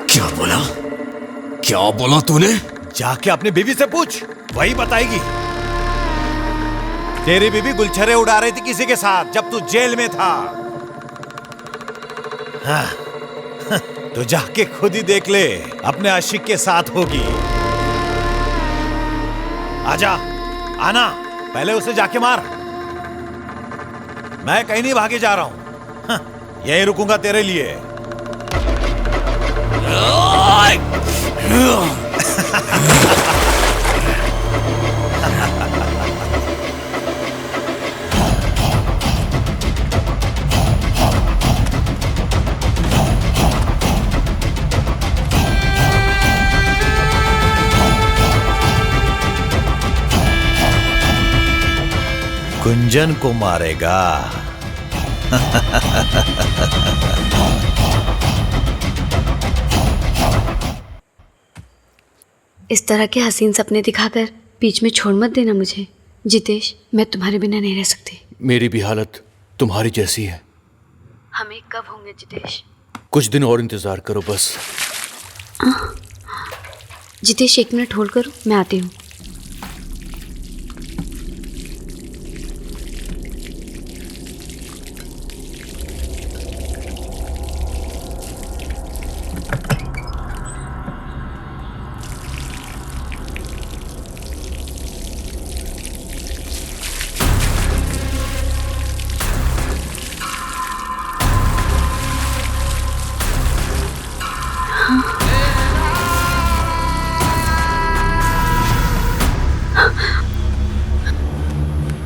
क्या बोला? क्या बोला तूने? जाके अपनी बीवी से पूछ, वही बताएगी। तेरी बीवी गुलछरे उड़ा रही थी किसी के साथ जब तू जेल में था। हाँ, तो जाके खुद ही देख ले, अपने आशिक के साथ होगी। आजा, आना, पहले उसे जाके मार। मैं कहीं नहीं भागे जा रहा हूं, यहीं रुकूंगा तेरे लिए। गुंजन को मारेगा। इस तरह के हसीन सपने दिखाकर बीच में छोड़ मत देना मुझे जितेश। मैं तुम्हारे बिना नहीं रह सकती। मेरी भी हालत तुम्हारी जैसी है। हम एक कब होंगे जितेश? कुछ दिन और इंतजार करो बस। जितेश 1 मिनट होल्ड करो, मैं आती हूँ।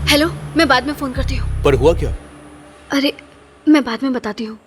हेलो, मैं बाद में फोन करती हूँ। पर हुआ क्या? अरे मैं बाद में बताती हूँ।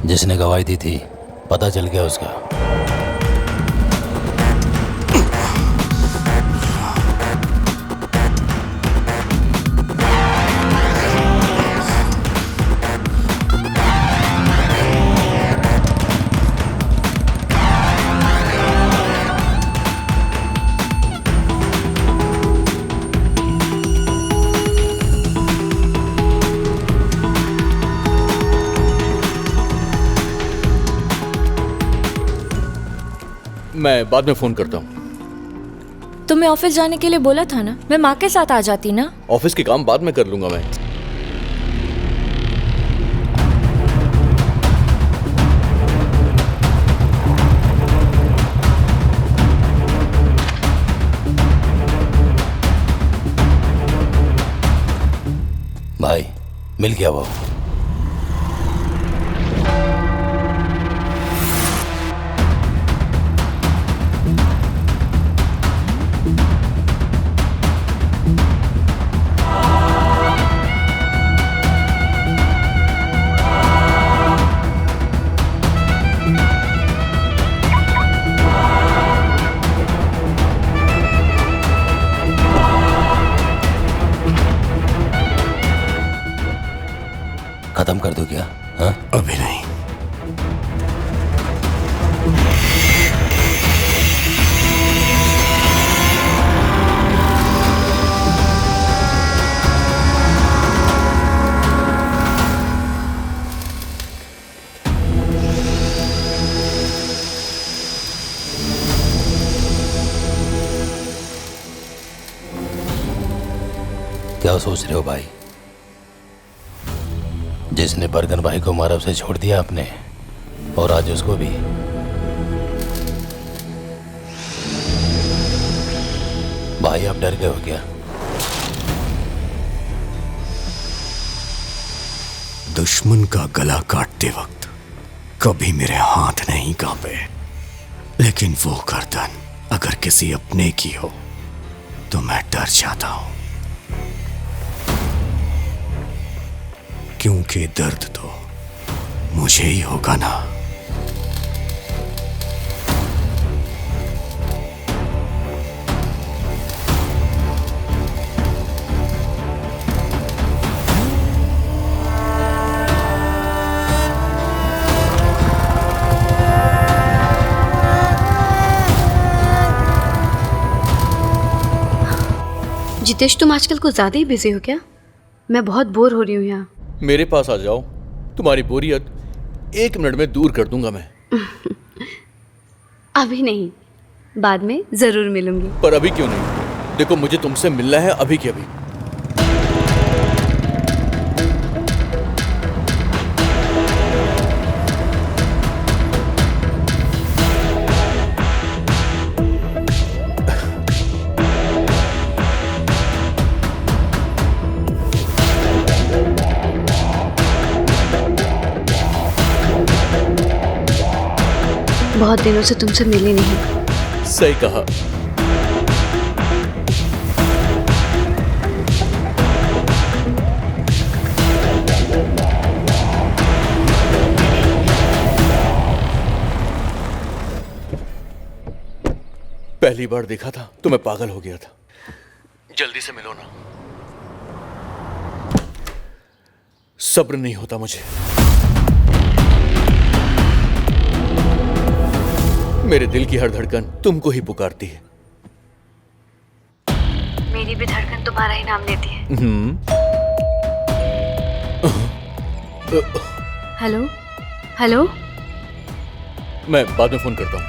जिसने गवाही दी थी पता चल गया उसका। मैं बाद में फोन करता हूँ। तुम्हें ऑफिस जाने के लिए बोला था ना, मैं माँ के साथ आ जाती ना। ऑफिस के काम बाद में कर लूंगा मैं। भाई मिल गया वो। खत्म कर दो क्या? हाँ? अभी नहीं। क्या सोच रहे हो भाई? जिसने बरगन भाई को मारा उसे छोड़ दिया आपने, और आज उसको भी। भाई आप डर गए हो क्या? दुश्मन का गला काटते वक्त कभी मेरे हाथ नहीं कांपे, लेकिन वो गर्दन अगर किसी अपने की हो तो मैं डर जाता हूं, क्योंकि दर्द तो मुझे ही होगा ना। जितेश, तुम आजकल कुछ ज्यादा ही बिजी हो क्या? मैं बहुत बोर हो रही हूँ यहाँ। मेरे पास आ जाओ, तुम्हारी बोरियत 1 मिनट में दूर कर दूंगा मैं। अभी नहीं, बाद में जरूर मिलूंगी। पर अभी क्यों नहीं? देखो मुझे तुमसे मिलना है अभी के अभी। बहुत दिनों से तुमसे मिली नहीं। सही कहा। पहली बार देखा था तो मैं पागल हो गया था। जल्दी से मिलो ना। सब्र नहीं होता मुझे। मेरे दिल की हर धड़कन तुमको ही पुकारती है। मेरी भी धड़कन तुम्हारा ही नाम लेती है। हेलो हेलो, मैं बाद में फोन करता हूँ।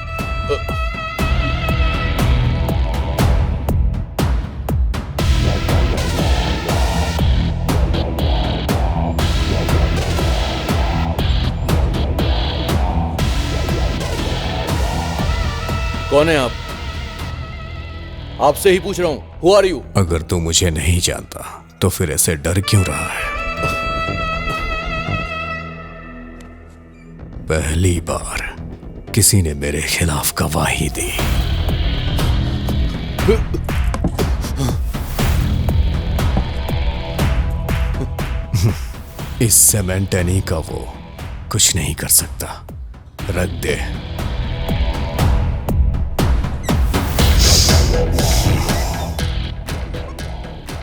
कौन है आप? आपसे ही पूछ रहा हूं, हु आर यू? अगर तू मुझे नहीं जानता तो फिर ऐसे डर क्यों रहा है? पहली बार किसी ने मेरे खिलाफ गवाही दी। इस सेमेंटेनी का वो कुछ नहीं कर सकता। रख दे।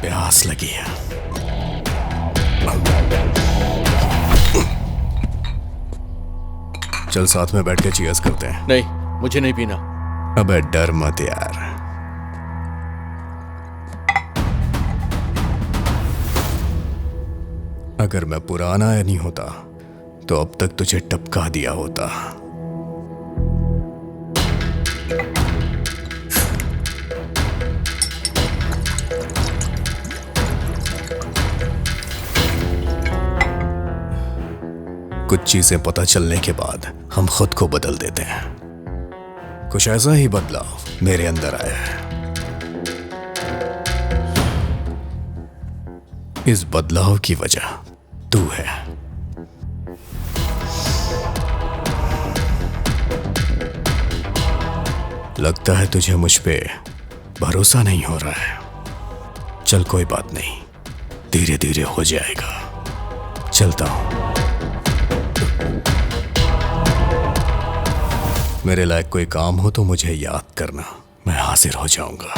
प्यास लगी है। चल साथ में बैठ के चीयर्स करते हैं। नहीं, मुझे नहीं पीना। अबे डर मत यार। अगर मैं पुराना नहीं होता तो अब तक तुझे टपका दिया होता। कुछ चीजें पता चलने के बाद हम खुद को बदल देते हैं। कुछ ऐसा ही बदलाव मेरे अंदर आया है। इस बदलाव की वजह तू है। लगता है तुझे मुझ पे भरोसा नहीं हो रहा है। चल कोई बात नहीं, धीरे धीरे हो जाएगा। चलता हूं। मेरे लायक कोई काम हो तो मुझे याद करना, मैं हाजिर हो जाऊंगा।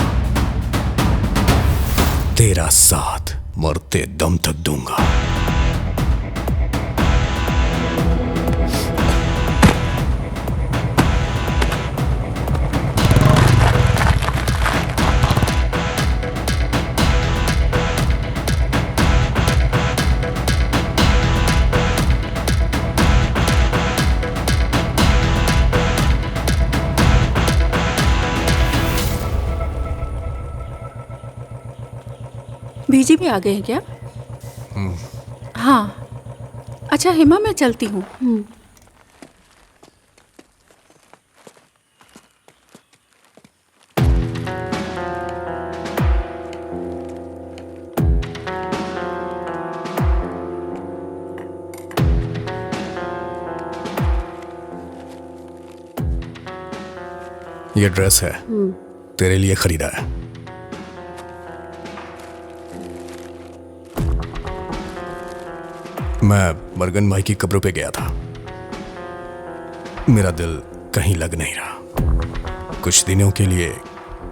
तेरा साथ मरते दम तक दूंगा। बीजी भी आ गए हैं क्या? हाँ। अच्छा हेमा, मैं चलती हूँ। ये ड्रेस है, तेरे लिए खरीदा है। मैं मरगन भाई की कब्रों पे गया था। मेरा दिल कहीं लग नहीं रहा। कुछ दिनों के लिए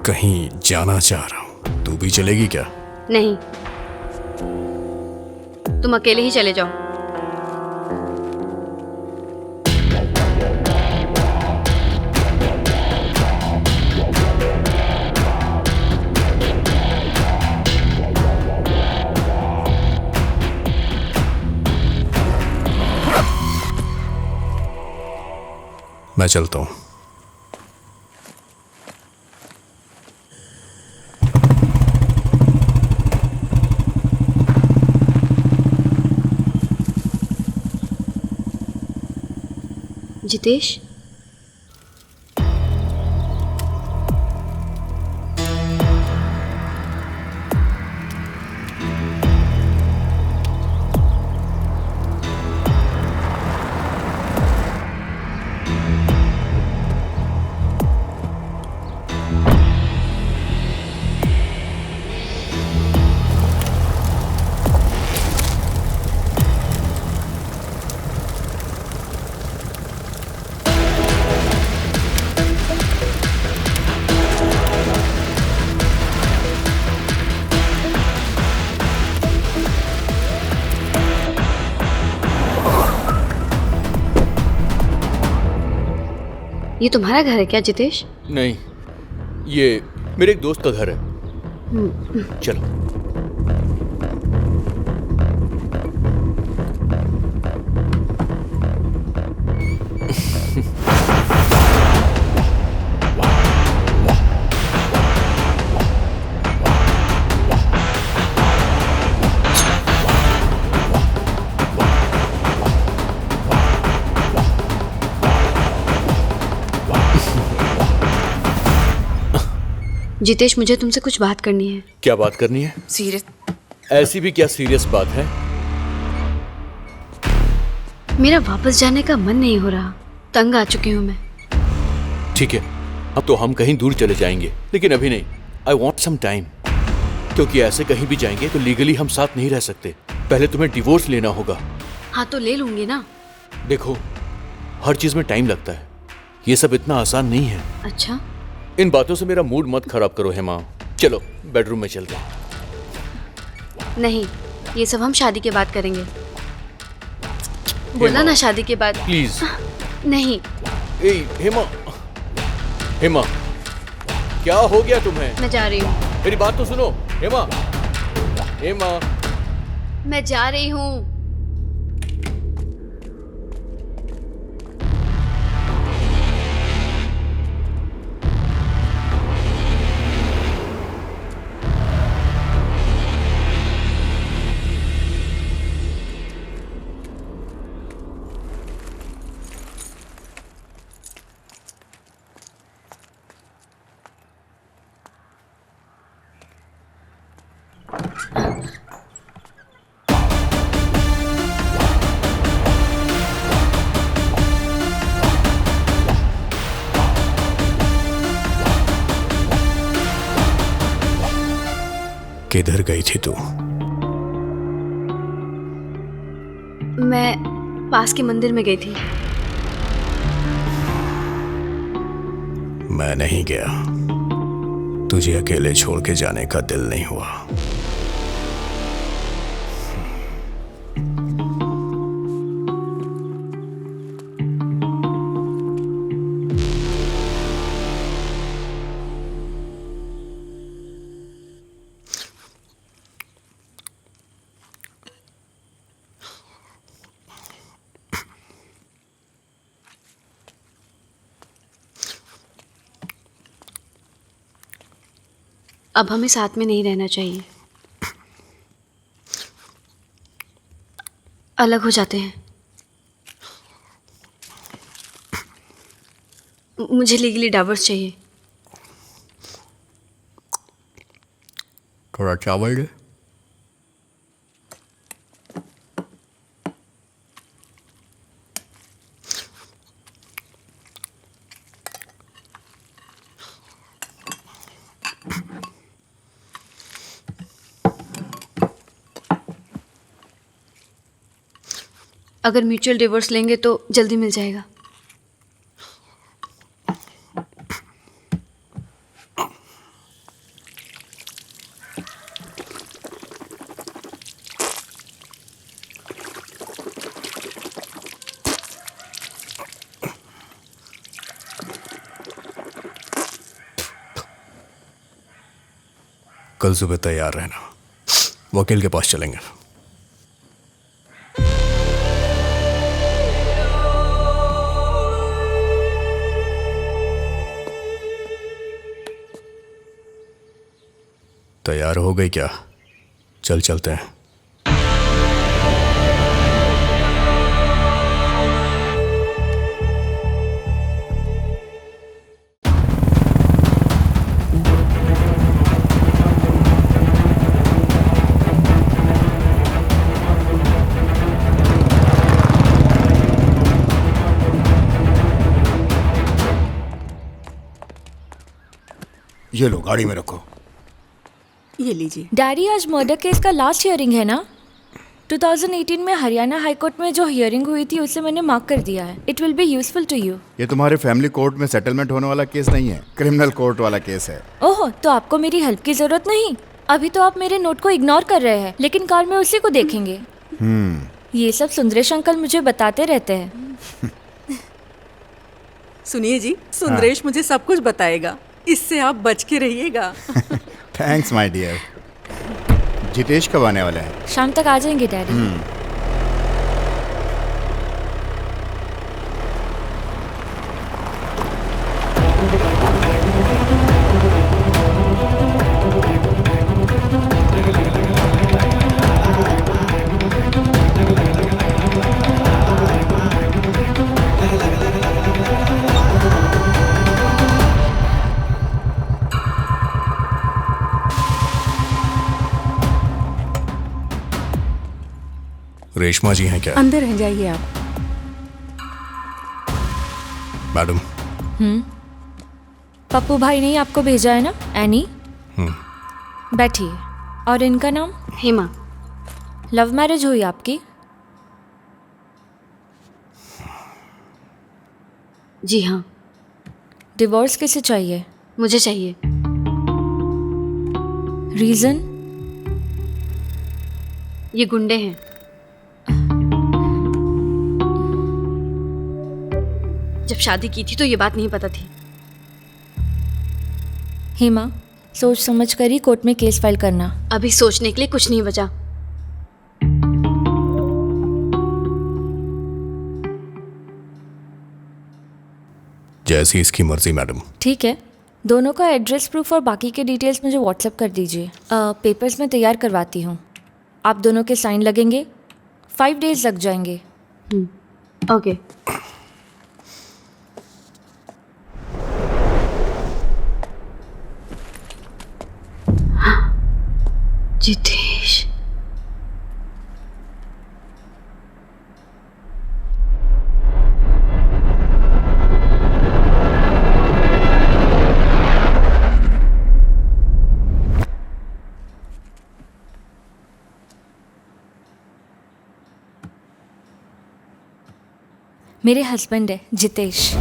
कहीं जाना चाह रहा हूं। तू भी चलेगी क्या? नहीं, तुम अकेले ही चले जाओ। मैं चलता हूं। जितेश, ये तुम्हारा घर है क्या जितेश? नहीं, ये मेरे एक दोस्त का घर है। चलो। जितेश, मुझे तुमसे कुछ बात करनी है। क्या बात करनी है? सीरियस। ऐसी भी क्या सीरियस बात है? मेरा वापस जाने का मन नहीं हो रहा, तंग आ चुकी हूँ मैं। ठीक है, अब तो हम कहीं दूर चले जाएंगे, लेकिन अभी नहीं। आई वॉन्ट सम टाइम, क्योंकि ऐसे कहीं भी जाएंगे तो लीगली हम साथ नहीं रह सकते। पहले तुम्हें डिवोर्स लेना होगा। हाँ तो ले लूंगी ना। देखो, हर चीज में टाइम लगता है, ये सब इतना आसान नहीं है। अच्छा, इन बातों से मेरा मूड मत खराब करो हेमा। चलो बेडरूम में चलते हैं। नहीं, ये सब हम शादी के बाद करेंगे। बोला ना शादी के बाद। प्लीज। नहीं। ए हेमा, हेमा क्या हो गया तुम्हें? मैं जा रही हूँ। मेरी बात तो सुनो हेमा। हेमा, मैं जा रही हूँ। किधर गई थी तू? मैं पास के मंदिर में गई थी। मैं नहीं गया, तुझे अकेले छोड़ के जाने का दिल नहीं हुआ। अब हमें साथ में नहीं रहना चाहिए, अलग हो जाते हैं। मुझे लीगली डिवोर्स चाहिए। थोड़ा चावल दे। अगर म्यूचुअल डिवोर्स लेंगे तो जल्दी मिल जाएगा। कल सुबह तैयार रहना, वकील के पास चलेंगे। तैयार हो गई क्या? चल चलते हैं। ये लो, गाड़ी में रखो। ये लीजिए। डैडी, आज मर्डर केस का लास्ट हियरिंग है ना? 2018 में हरियाणा हाई कोर्ट में जो हियरिंग हुई थी उसे मैंने मार्क कर दिया है। It will be useful to you. ये तुम्हारे फैमिली कोर्ट में सेटलमेंट होने वाला केस नहीं है, क्रिमिनल कोर्ट वाला केस है। ओह, तो आपको मेरी हेल्प की जरूरत नहीं? अभी तो आप मेरे नोट को इग्नोर कर रहे हैं, लेकिन कार में उसी को देखेंगे। ये सब सुंदरेश अंकल मुझे बताते रहते हैं। सुनिए जी, सुंदरेश मुझे सब कुछ बताएगा, इससे आप बच के रहिएगा। Thanks my dear. जितेश कब आने वाला है? शाम तक आ जाएंगे डैडी। रेशमा जी हैं क्या? अंदर हैं, जाइए आप। मैडम। पप्पू भाई ने ही आपको भेजा है ना, एनी? बैठिए। और इनका नाम? हेमा। लव मैरिज हुई आपकी? जी हाँ। डिवोर्स किसे चाहिए? मुझे चाहिए। रीजन? ये गुंडे हैं। जब शादी की थी तो ये बात नहीं पता थी। हेमा, सोच समझ कर ही कोर्ट में केस फाइल करना। अभी सोचने के लिए कुछ नहीं बचा। जैसी इसकी मर्जी मैडम। ठीक है, दोनों का एड्रेस प्रूफ और बाकी के डिटेल्स मुझे व्हाट्सएप कर दीजिए। पेपर्स मैं तैयार करवाती हूँ। आप दोनों के साइन लगेंगे, 5 डेज लग जाएंगे। ओके। जितेश। मेरे हस्बैंड है जितेश।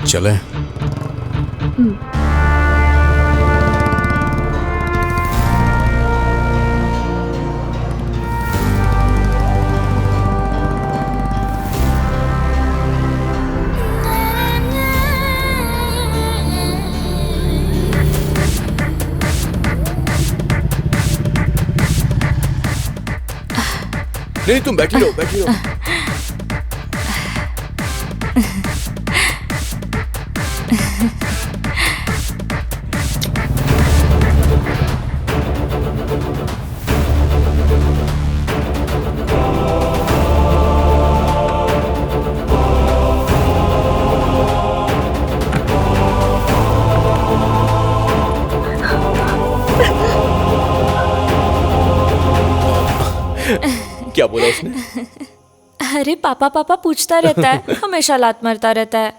चलें? नहीं, तुम बैठी रहो, बैठी रहो। क्या बोला उसने? अरे पापा पापा पूछता रहता है, हमेशा लात मारता रहता है।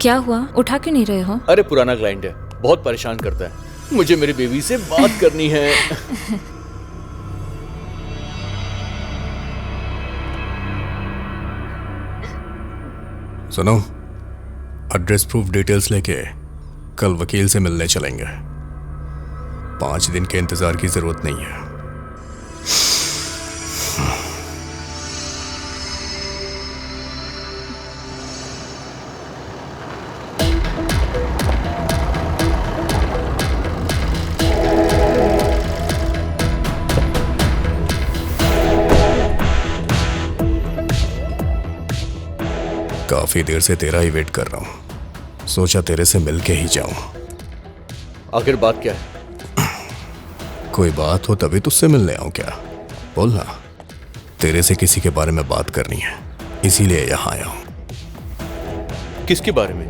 क्या हुआ, उठा क्यों नहीं रहे हो? अरे पुराना क्लाइंट है, बहुत परेशान करता है। मुझे मेरी बेबी से बात करनी है। सुनो, एड्रेस प्रूफ डिटेल्स लेके कल वकील से मिलने चलेंगे। 5 दिन के इंतजार की जरूरत नहीं है। काफी देर से तेरा ही वेट कर रहा हूं, सोचा तेरे से मिलके ही जाऊं। आखिर बात क्या है? कोई बात हो तभी तुझसे मिलने आऊं क्या? बोलना। तेरे से किसी के बारे में बात करनी है, इसीलिए यहां आया हूं। किसके बारे में?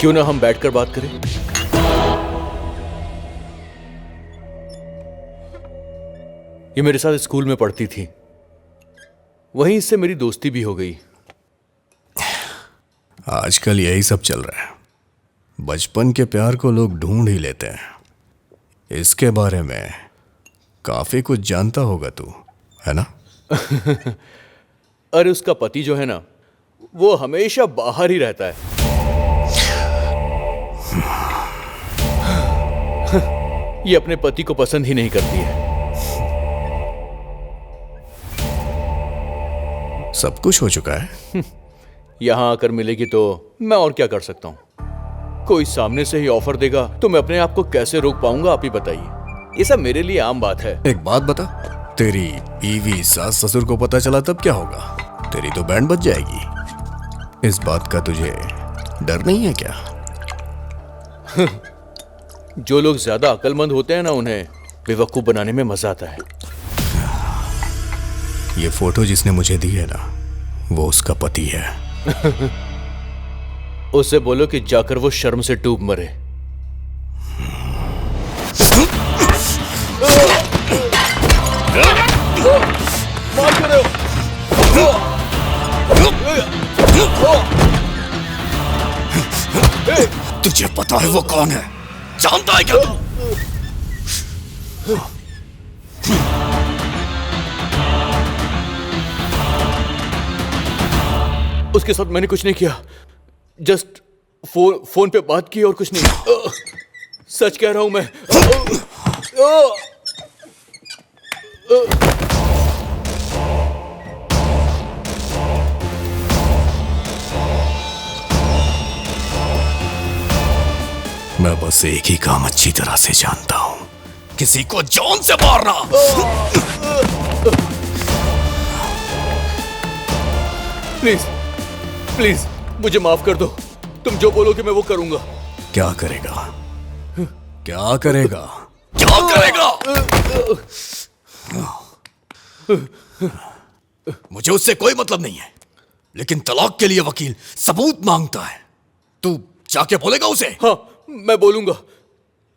क्यों ना हम बैठकर बात करें? ये मेरे साथ स्कूल में पढ़ती थी, वहीं इससे मेरी दोस्ती भी हो गई। आजकल यही सब चल रहा है। बचपन के प्यार को लोग ढूंढ ही लेते हैं, इसके बारे में काफी कुछ जानता होगा तू, है ना? अरे उसका पति जो है ना, वो हमेशा बाहर ही रहता है। ये अपने पति को पसंद ही नहीं करती है। सब कुछ हो चुका है। यहां आकर मिलेगी तो मैं और क्या कर सकता हूं? कोई सामने से ही ऑफर देगा तो मैं अपने आप को कैसे रोक पाऊंगा, आप ही बताइए। ये सब मेरे लिए आम बात है। एक बात बता, तेरी बीवी सास ससुर को पता चला तब क्या होगा? तेरी तो बैंड बज जाएगी। इस बात का तुझे डर नहीं है क्या? जो लोग ज्यादा अक्लमंद होते हैं ना, उन्हें बेवकूफ बनाने में मजा आता है। ये फोटो जिसने मुझे दी है ना, वो उसका पति है। उससे बोलो कि जाकर वो शर्म से डूब मरे। तुझे पता है वो कौन है? जानता है क्या तू? उसके साथ मैंने कुछ नहीं किया, जस्ट फोन पे बात की और कुछ नहीं। सच कह रहा हूं मैं। मैं बस एक ही काम अच्छी तरह से जानता हूं, किसी को जान से मारना। प्लीज प्लीज मुझे माफ कर दो। तुम जो बोलोगे मैं वो करूंगा। क्या करेगा? क्या करेगा? क्या करेगा? मुझे उससे कोई मतलब नहीं है, लेकिन तलाक के लिए वकील सबूत मांगता है। तू जाके बोलेगा उसे? हाँ, मैं बोलूंगा।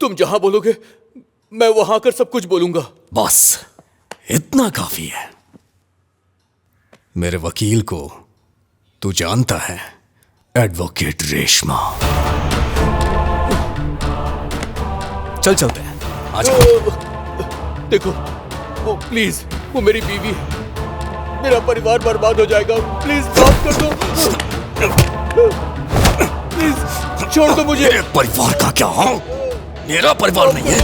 तुम जहां बोलोगे मैं वहां आकर सब कुछ बोलूंगा। बस इतना काफी है। मेरे वकील को तू जानता है, एडवोकेट रेशमा। चल चलते हैं, आजा। देखो, वो प्लीज, वो मेरी बीवी है। मेरा परिवार बर्बाद हो जाएगा। प्लीज माफ कर दो। प्लीज छोड़ दो मुझे। मेरे परिवार का क्या? हाँ, मेरा परिवार नहीं है।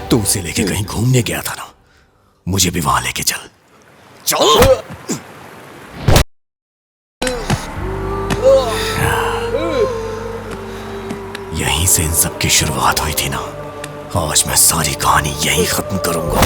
तू उसे लेके कहीं घूमने गया था ना, मुझे भी वहां लेके चल। चल। यहीं से इन सब की शुरुआत हुई थी ना। आज मैं सारी कहानी यहीं खत्म करूंगा।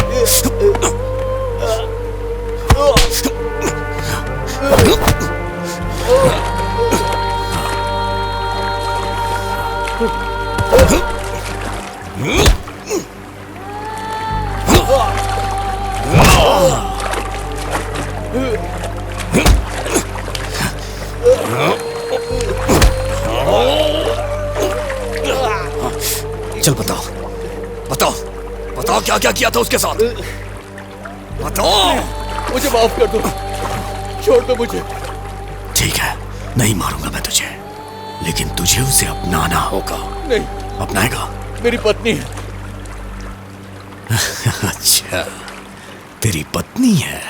चल बताओ, बताओ, बताओ क्या क्या किया था उसके साथ? बताओ। मुझे माफ कर दो, छोड़ दो मुझे। ठीक है, नहीं मारूंगा मैं तुझे, लेकिन तुझे उसे अपनाना होगा। नहीं। अपनाएगा? मेरी पत्नी है। अच्छा, तेरी पत्नी है,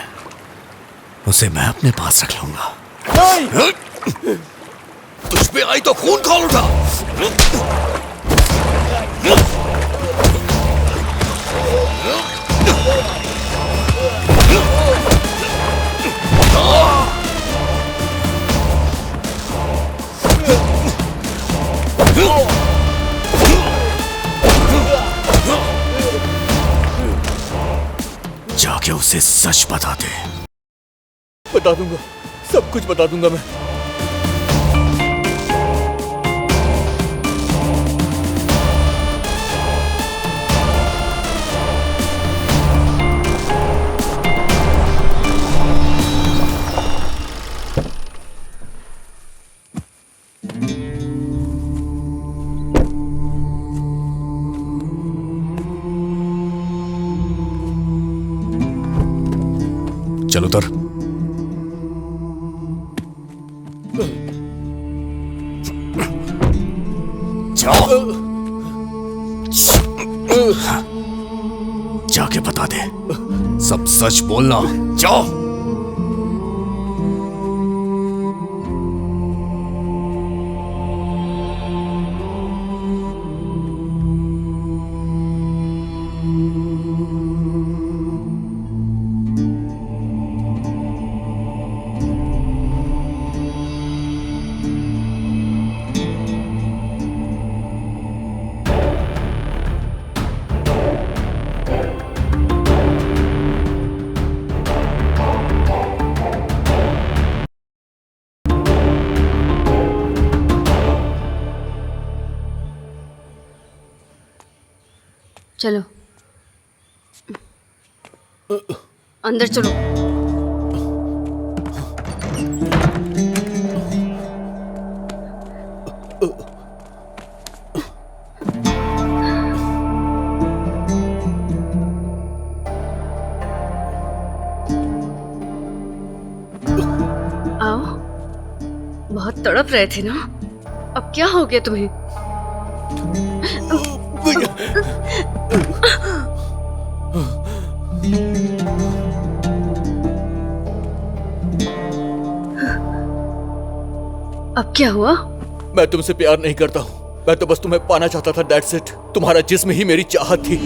उसे मैं अपने पास रख लूंगा। नहीं। तुझ पे आई तो खून खोल उठा। जाके उसे सच बता दे। बता दूंगा, सब कुछ बता दूंगा मैं। चल उतर। जाके बता दे, सब सच बोलना। जाओ। चलो अंदर चलो। आओ, बहुत तड़प रहे थे ना, अब क्या हो गया तुम्हें? अब क्या हुआ? मैं तुमसे प्यार नहीं करता हूँ, मैं तो बस तुम्हें पाना चाहता था, दैट्स इट। तुम्हारा जिस्म ही मेरी चाहत थी।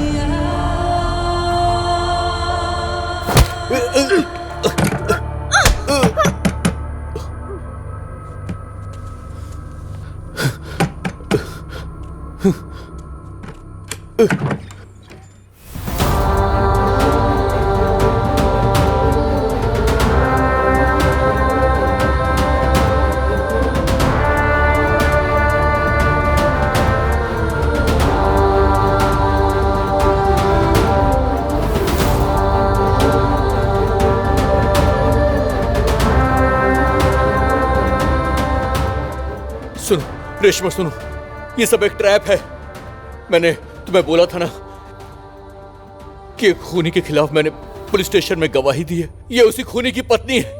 सुनो रेशमा, सुनो, ये सब एक ट्रैप है। मैंने तुम्हें बोला था ना कि एक खूनी के खिलाफ मैंने पुलिस स्टेशन में गवाही दी है। ये उसी खूनी की पत्नी है।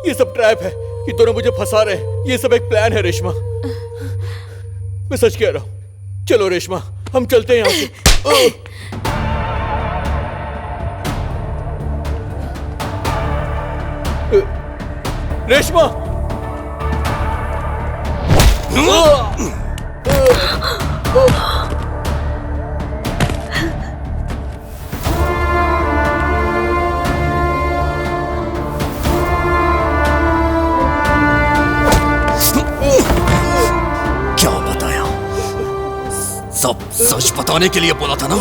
ये सब ट्रैप है, ये दोनों मुझे फंसा रहे हैं। ये सब एक प्लान है रेशमा, मैं सच कह रहा हूं। चलो रेशमा, हम चलते हैं यहाँ से। रेशमा, क्या बताया? सब सच बताने के लिए बोला था ना?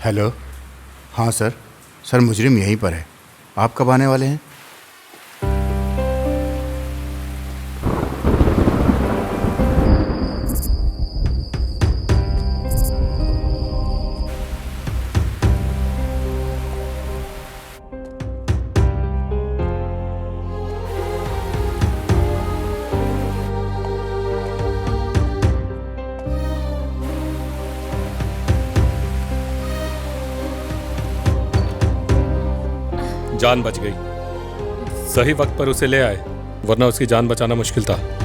हेलो। हाँ सर। सर मुजरिम यहीं पर है। आप कब आने वाले हैं? जान बच गई। सही वक्त पर उसे ले आए, वरना उसकी जान बचाना मुश्किल था।